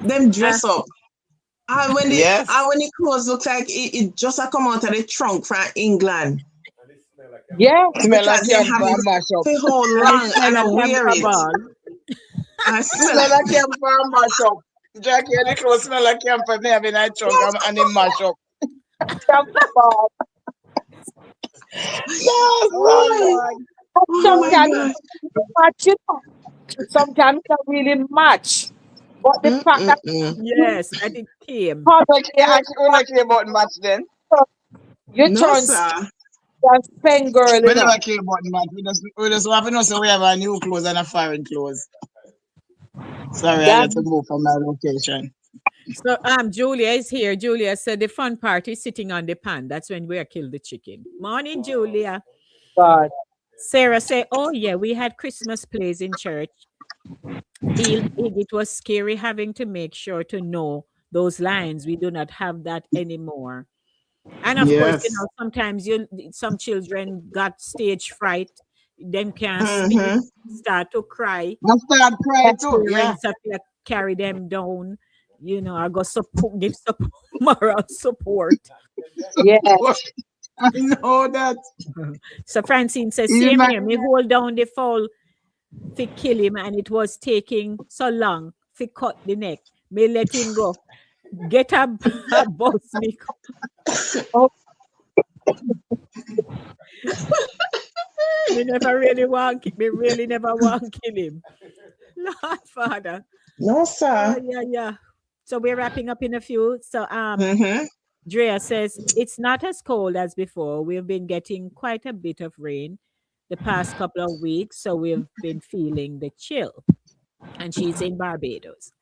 Them Uh, dress up. And when Yes. the clothes look like it just a come out of the trunk from England. Yeah. Smell like Because them camphor have and it mash up. for how and it long smell and I like wear camphor it. ball. I smell Smell like camphor and mash up. Jacqui, and the clothes smell like camphor. Me have in a trunk and in mash up. Yes, Oh right. Lord. oh my Sometimes God. match, sometimes it don't really match. But the fact that Mm-mm-mm. Yes, that it came. publicly and We not care about match then. you No, turn sir. pen girl, We you know. never care about match. We just want to know so we have a new clothes and a foreign clothes. Sorry, I That had to move from my location. So Julia is here. Julia said the fun part is sitting on the pan. That's when we kill the chicken. Morning, Julia. God. Sarah said, "Oh yeah, we had Christmas plays in church. Feel big. It was scary having to make sure to know those lines. We do not have that anymore. And of course, Yes. sometimes some children got stage fright. Them can't speak, Mm-hmm. start to cry. I start crying too. Yeah. Parents have to carry them down. I go support, give support, moral support. Yeah. I know that. So Francine says, You same might- here. Me hold down the fowl to kill him, and it was taking so long to cut the neck. Me let him go. Get a boss me. Oh, Me never really want. Me really never want kill him. Lord Father. No, Oh, sir. yeah. So we're wrapping up in a few. So Mm-hmm. Drea says it's not as cold as before. We've been getting quite a bit of rain the past couple of weeks, so we've been feeling the chill. And she's in Barbados.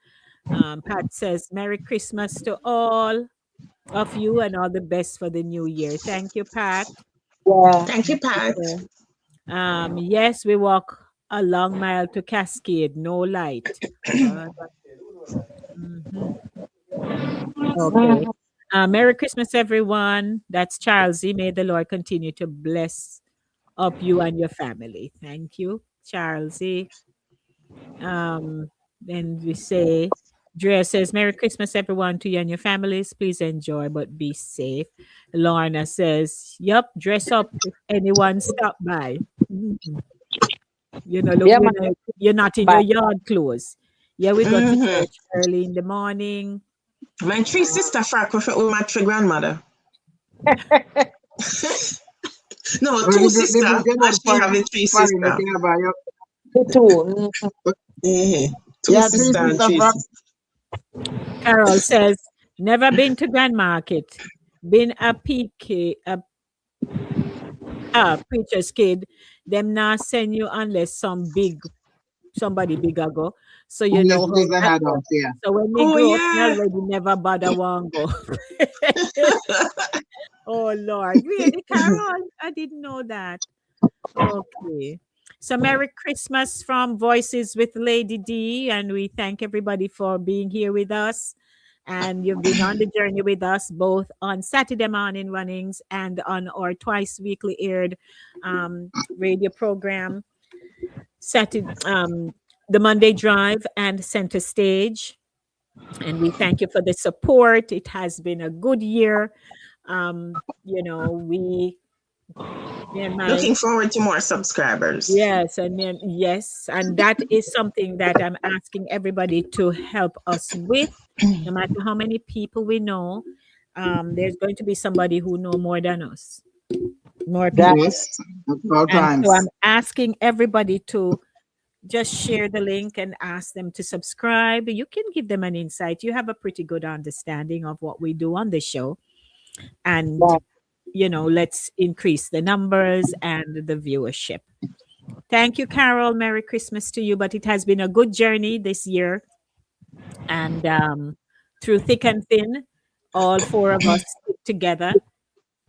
Pat says, Merry Christmas to all of you and all the best for the new year. Thank you, Pat. yeah. Thank you, Pat. Yes, we walk a long mile to Cascade, no light. Mhm. Okay. Merry Christmas, everyone. That's Charlesy. May the Lord continue to bless up you and your family. Thank you, Charlesy. Then we say, Drea says, Merry Christmas, everyone, to you and your families. Please enjoy, but be safe. Lorna says, Yup, dress up if anyone stop by. Mhm. Look, Yeah, man. you're not in Bye. your yard clothes. Yeah, we go to Mm-hmm. church early in the morning. My three sister frack with my three grandmother. No, Well, two the sister. get And out she having three funny sister. making about you. Me too. Mm-hmm. Two Yeah, sister and three sister. Carol says, never been to Grand Market. Been a preacher's kid. Them not send you unless somebody bigger go. So you Unless know it how is an that adult, go. yeah. So when me Oh grow up, me yeah. already never bother one go. Oh Lord. Really, Carol? I didn't know that. Okay. So Merry Christmas from Voices with Lady D. And we thank everybody for being here with us. And you've been on the journey with us both on Saturday Morning Runnings and on our twice weekly aired radio program, Saturday, the Monday Drive and Center Stage. And we thank you for the support. It has been a good year. Me and my Looking forward to more subscribers. Yes, and that is something that I'm asking everybody to help us with. No matter how many people we know, there's going to be somebody who know more than us, more That people. Yes, at all And so times. I'm asking everybody to just share the link and ask them to subscribe. You can give them an insight. You have a pretty good understanding of what we do on the show. And, let's increase the numbers and the viewership. Thank you, Carol. Merry Christmas to you. But it has been a good journey this year. And through thick and thin, all four of us stick together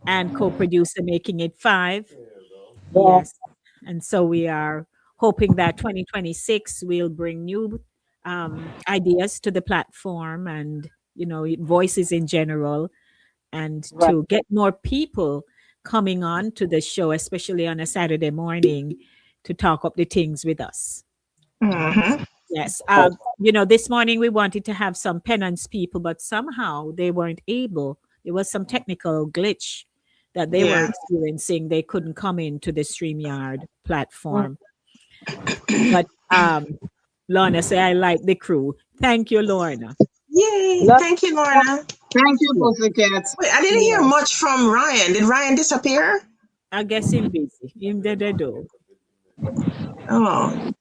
and co-producer making it 5. Yes. And so we are hoping that 2026 will bring new ideas to the platform and, voices in general, and to get more people coming on to the show, especially on a Saturday morning, to talk up the things with us. Mm-hmm. Yes. This morning we wanted to have some Pennants people, but somehow they weren't able. There was some technical glitch that they were experiencing. They couldn't come into the StreamYard platform. But Lorna say, I like the crew. Thank you, Lorna. Yay. Thank you, Lorna. Thank you, Pussycats. Wait, I didn't hear much from Ryan. Did Ryan disappear? I guess he's busy. Him the do. Oh.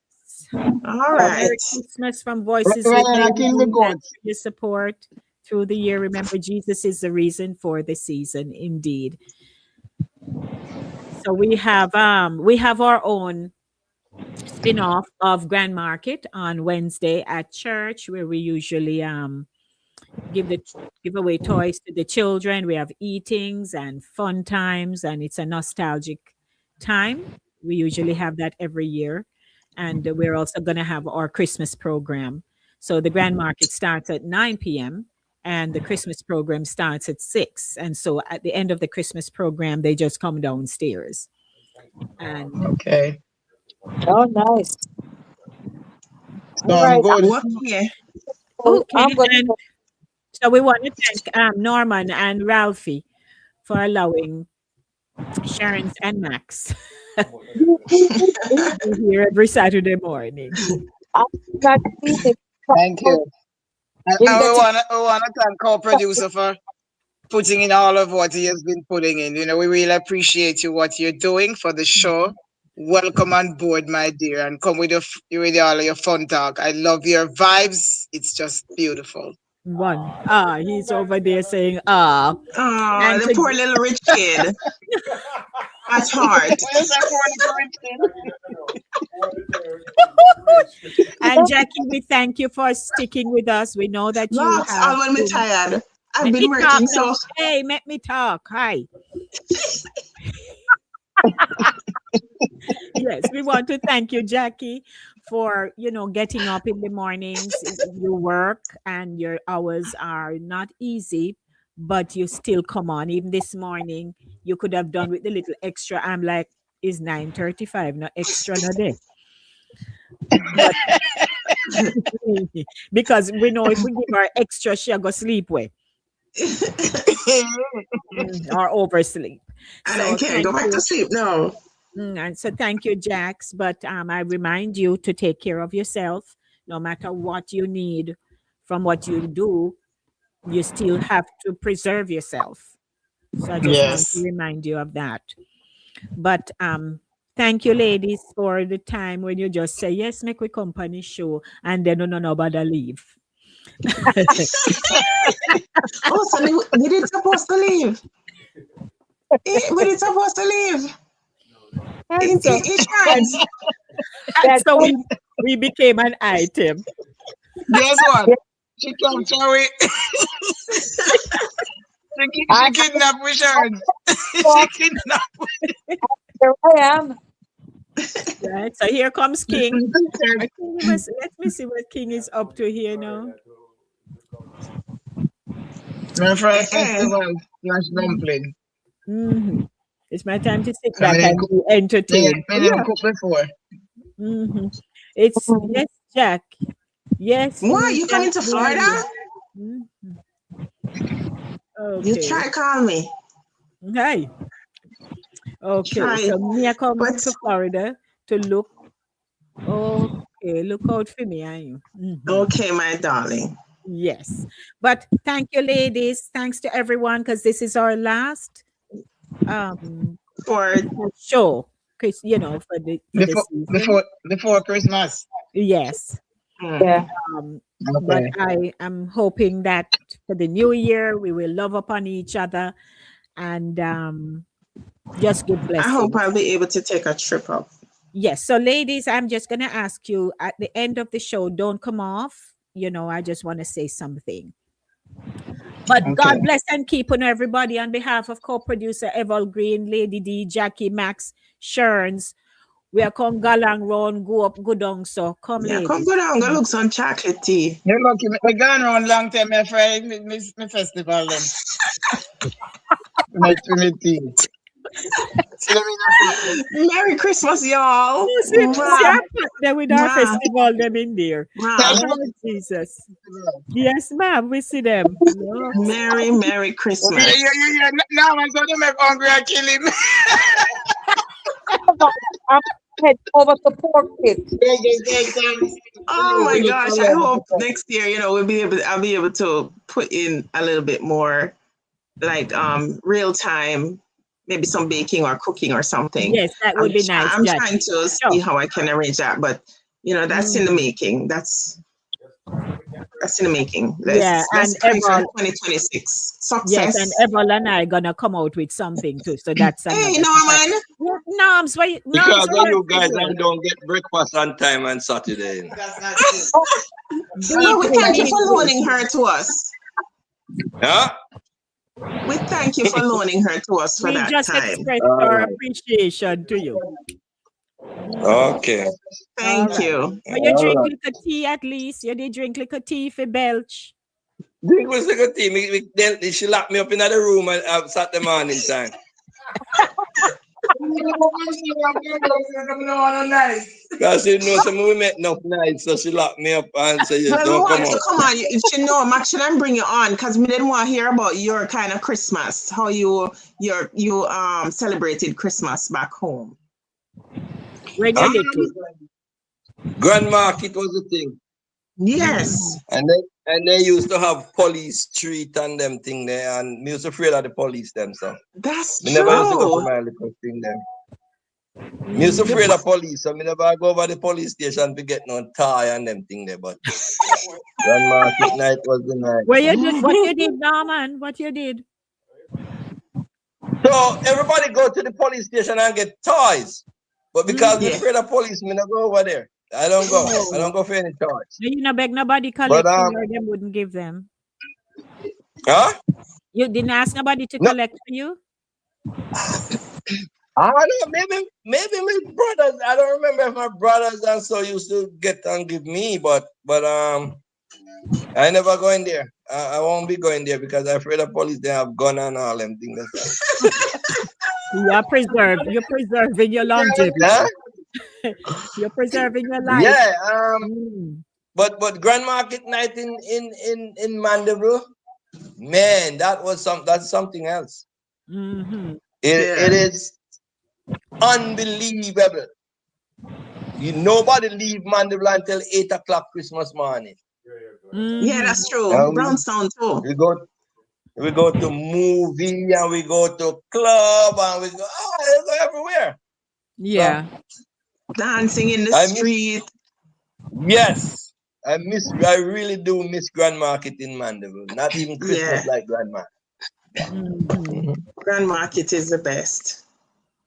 All right. Merry Christmas from Voices. Your support through the year. Remember, Jesus is the reason for the season, indeed. So we have our own spin-off of Grand Market on Wednesday at church, where we usually give away toys to the children. We have eatings and fun times, and it's a nostalgic time. We usually have that every year. And we're also going to have our Christmas program. So the Grand Market starts at 9 p.m. and the Christmas program starts at 6. And so at the end of the Christmas program, they just come downstairs. And okay. Oh, nice. So I'm good. Okay. And so we want to thank Norman and Ralphie for allowing Sharon and Max here every Saturday morning. Thank you. And we want to thank our producer for putting in all of what he has been putting in. We really appreciate you, what you're doing for the show. Welcome on board, my dear, and come with all of your fun talk. I love your vibes. It's just beautiful. He's over there saying, and the poor little rich kid. At heart. And Jacqui, we thank you for sticking with us. We know that you have. I'm tired. I've been working so. Hey, let me talk. Hi. Yes, we want to thank you, Jacqui, for getting up in the mornings. You work and your hours are not easy, but you still come on. Even this morning, you could have done with the little extra. I'm like, it's 9:35, no extra, no day. Because we know if we give her extra, she'll go sleep with. Or oversleep. I can't go back to sleep, no. And so thank you, Jax. But I remind you to take care of yourself. No matter what you need from what you do, you still have to preserve yourself. So I just want to remind you of that. But thank you, ladies, for the time when you just say, yes, make we company show, and then nobody leave. So we did supposed to leave. We did supposed to leave. And so we became an item. Guess what? She come, Cherry. She kidnapped with Sharon. She kidnapped with. Here I am. Right. So here comes King. Let me see what King is up to here now. My friend, flash dumpling. Mm-hmm. It's my time to sit back and be entertained. Mm-hmm. It's yes, Jack. Yes. Why you coming to Florida? Mm-hmm. Okay. You try call me. Hi. Okay. So me coming to Florida to look. Okay, look out for me, are you? Mm-hmm. Okay, my darling. Yes. But thank you, ladies. Thanks to everyone, because this is our last for show for the season. Before Christmas. Yes. Yeah. But Okay. I am hoping that for the new year we will love upon each other and just give I hope blessings. I'll be able to take a trip up. Yes. So, ladies, I'm just going to ask you at the end of the show, don't come off. I just want to say something. But Okay. God bless and keep on everybody on behalf of co-producer Eval Green, Lady D, Jacqui, Max, Sherns. We are come galang round, go up, go down. So come, Yeah, come ladies. go down, go look some chocolate tea. You're lucky. We gone around long time, my friend. My festival them. My tea. Merry Christmas, y'all. See, Mwah. I put them with our Mwah. festival them in there. Mwah. Oh, Jesus. Yes, ma'am. We see them. Yes. Merry Christmas. Yeah. Now I'm going to make hungry and kill him. I'm head over to pork pit. Oh my gosh! I hope next year, I'll be able to put in a little bit more, like real time, maybe some baking or cooking or something. Yes, that would be nice. I'm Jackie. trying to see how I can arrange that, but that's in the making. That's in the making. Let's pray for 2026 success. Yes, and Eval and I gonna come out with something too. So that's Hey, Norman. Norms, why? Because you guys don't get breakfast on time on Saturday. Well, we thank you for loaning her to us. Yeah? We thank you for loaning her to us for that just time. express our appreciation to you. Okay. Thank you. But you drink little tea at least. You did drink little tea for belch. Drink was like a tea. Then she locked me up in the room at Saturday morning time. Because she knows some we met enough nights, so she locked me up and said, don't come on. Come on, you should know, Max, should I bring you on? Because we didn't want to hear about your kind of Christmas, how you celebrated Christmas back home. When you did it. Grand Market was the thing. Yes. And they used to have police street and them thing there, and me was afraid of the police them, so. That's Me true. never used to go to my little thing them. Me was afraid of police, so me never go over the police station to get no tie and them thing there, but Grand Market night was the night. What you did, Norman? What you did? So everybody go to the police station and get toys. But because I'm afraid of police, me not go over there. I don't go. I don't go for any toys. You not beg nobody collect for you, or them wouldn't give them. Huh? You didn't ask nobody to collect for you? I don't know, maybe my brothers. I don't remember if my brothers and so used to get and give me, but I never go in there. I won't be going there because I'm afraid of police. They have gun and all them things. You're preserving your longevity. Huh? You're preserving your life. Yeah. But Grand Market night in Mandeville, man, that's something else. Mm-hmm. It is unbelievable. Nobody leave Mandeville until 8 o'clock Christmas morning. Mm-hmm. Yeah, that's true. Brownstown too. We go to movie and we go to club and we go everywhere. Yeah. Dancing in the street. Yes. I really do miss Grand Market in Mandeville. Not even Christmas like Grand Market. Mm-hmm. Grand Market is the best.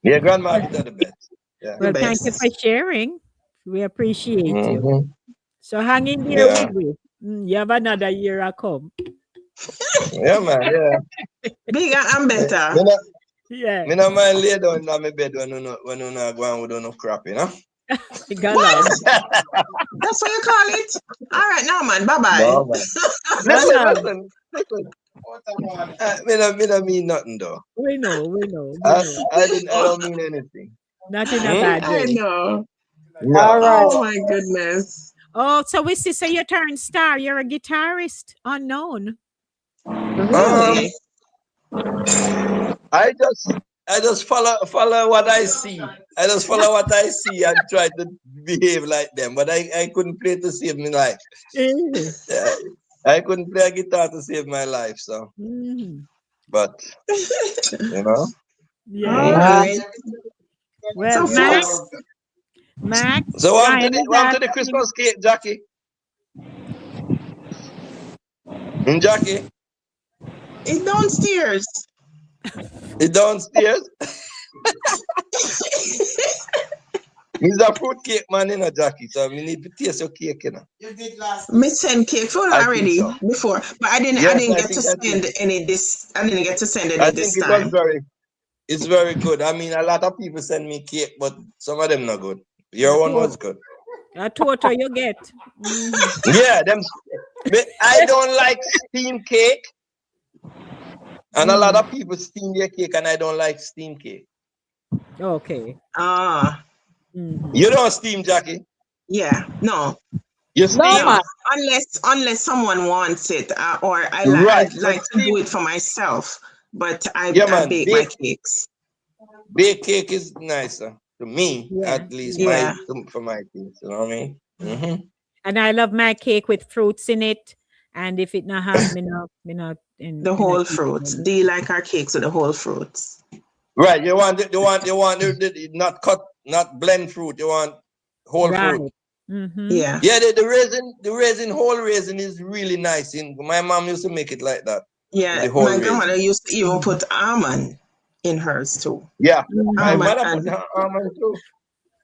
Yeah, Grand Market are the best. Yeah. Well, thank you for sharing. We appreciate you. So hang in there with me. You have another year to come. Yeah, man. Yeah. Bigger and better. Yeah. Me not mind lay down in my bed when you not go on with enough crap, you know? What? That's what you call it? All right, now, man. Bye-bye. No, man. Listen. Me don't mean nothing, though. We know. I don't mean anything. Not in a bad way. I know. No. All right. Oh, my goodness. Oh, so we see, so you turned star. You're a guitarist, unknown. Really? I just follow what I see. I just follow what I see and try to behave like them. But I couldn't play to save my life. Yeah. I couldn't play a guitar to save my life. So, but you know. Yeah. All right. Well, So Mac, fast. Mac, So Ryan is what happened to the asking. Christmas cake, Jacqui? And Jacqui, It's downstairs. it downstairs. He's a fruit cake man, Jacqui. So we need to taste your cake, You did last Me send cake for I think already so. before, but I Yes, didn't get to I think send any this. I didn't get to send any I think this it was time. it's very good. I mean, a lot of people send me cake, but some of them not good. Your A one was total, good. a total you get. Mhm. Yeah, I don't like steamed cake, and a lot of people steam their cake, and I don't like steamed cake. Okay. Ah, Mhm. You don't steam, Jacqui. yeah, no, You No, steam, no, man. unless someone wants it, or I right? But like to steam, do it for myself. But yeah, I man. bake my cakes. Baked cake is nicer to me, Yeah. at least Yeah, for my things. You know what I mean? Hmm. And I love my cake with fruits in it. And if it not have the me not whole eat fruits. it. Do you like our cakes with the whole fruits? Right. Not cut, not blend fruit. You want whole fruit. Right. Mm-hmm. Yeah, Yeah, the raisin, whole raisin is really nice. My mom used to make it like that with yeah. the whole My grandmother raisin. used to even put almond in hers too. Yeah, my Mm-hmm. Almond mother put and her almond too.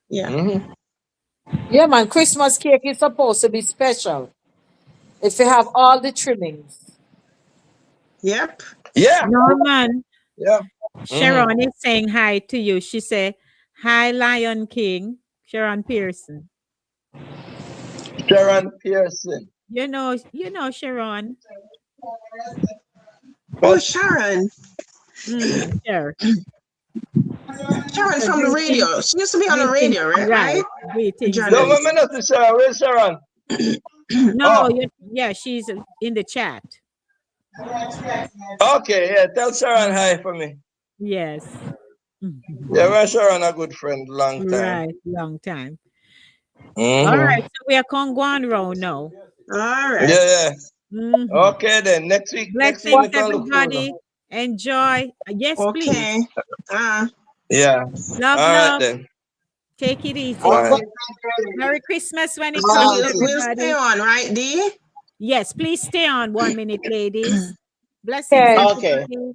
yeah, Hmm. Yeah, man. Christmas cake is supposed to be special. If you have all the trimmings. yep. Yeah, Norman, yeah. Hmm. Sharon is saying hi to you. She said, "Hi, Lion King." Sharon Pearson. Sharon Pearson. Sharon. Oh, But Sharon. Sure. Sharon So from the radio. She used to be on the greetings, radio, right? right? Greetings, no, Journalist. greetings. man, not to Sharon. Where's Sharon? No, Oh, yeah, she's in the chat. okay. Yeah, tell Sharon hi for me. Yes. Yeah, well, Sharon a good friend, long time. Right, long time. All Hmm. right, so we are Kongwan round now. All Yeah, right. yeah. Mhm. Okay then. Next week Blessings, we can look forward. everybody. Enjoy. Yes, please. Okay. Ah, Yeah. Love, All right love. then. Take it All easy. right. Merry Christmas when it so comes, we'll stay everybody. on, right, Dee? Yes, please stay on 1 minute, ladies. Blessings, Okay. Okay. everybody.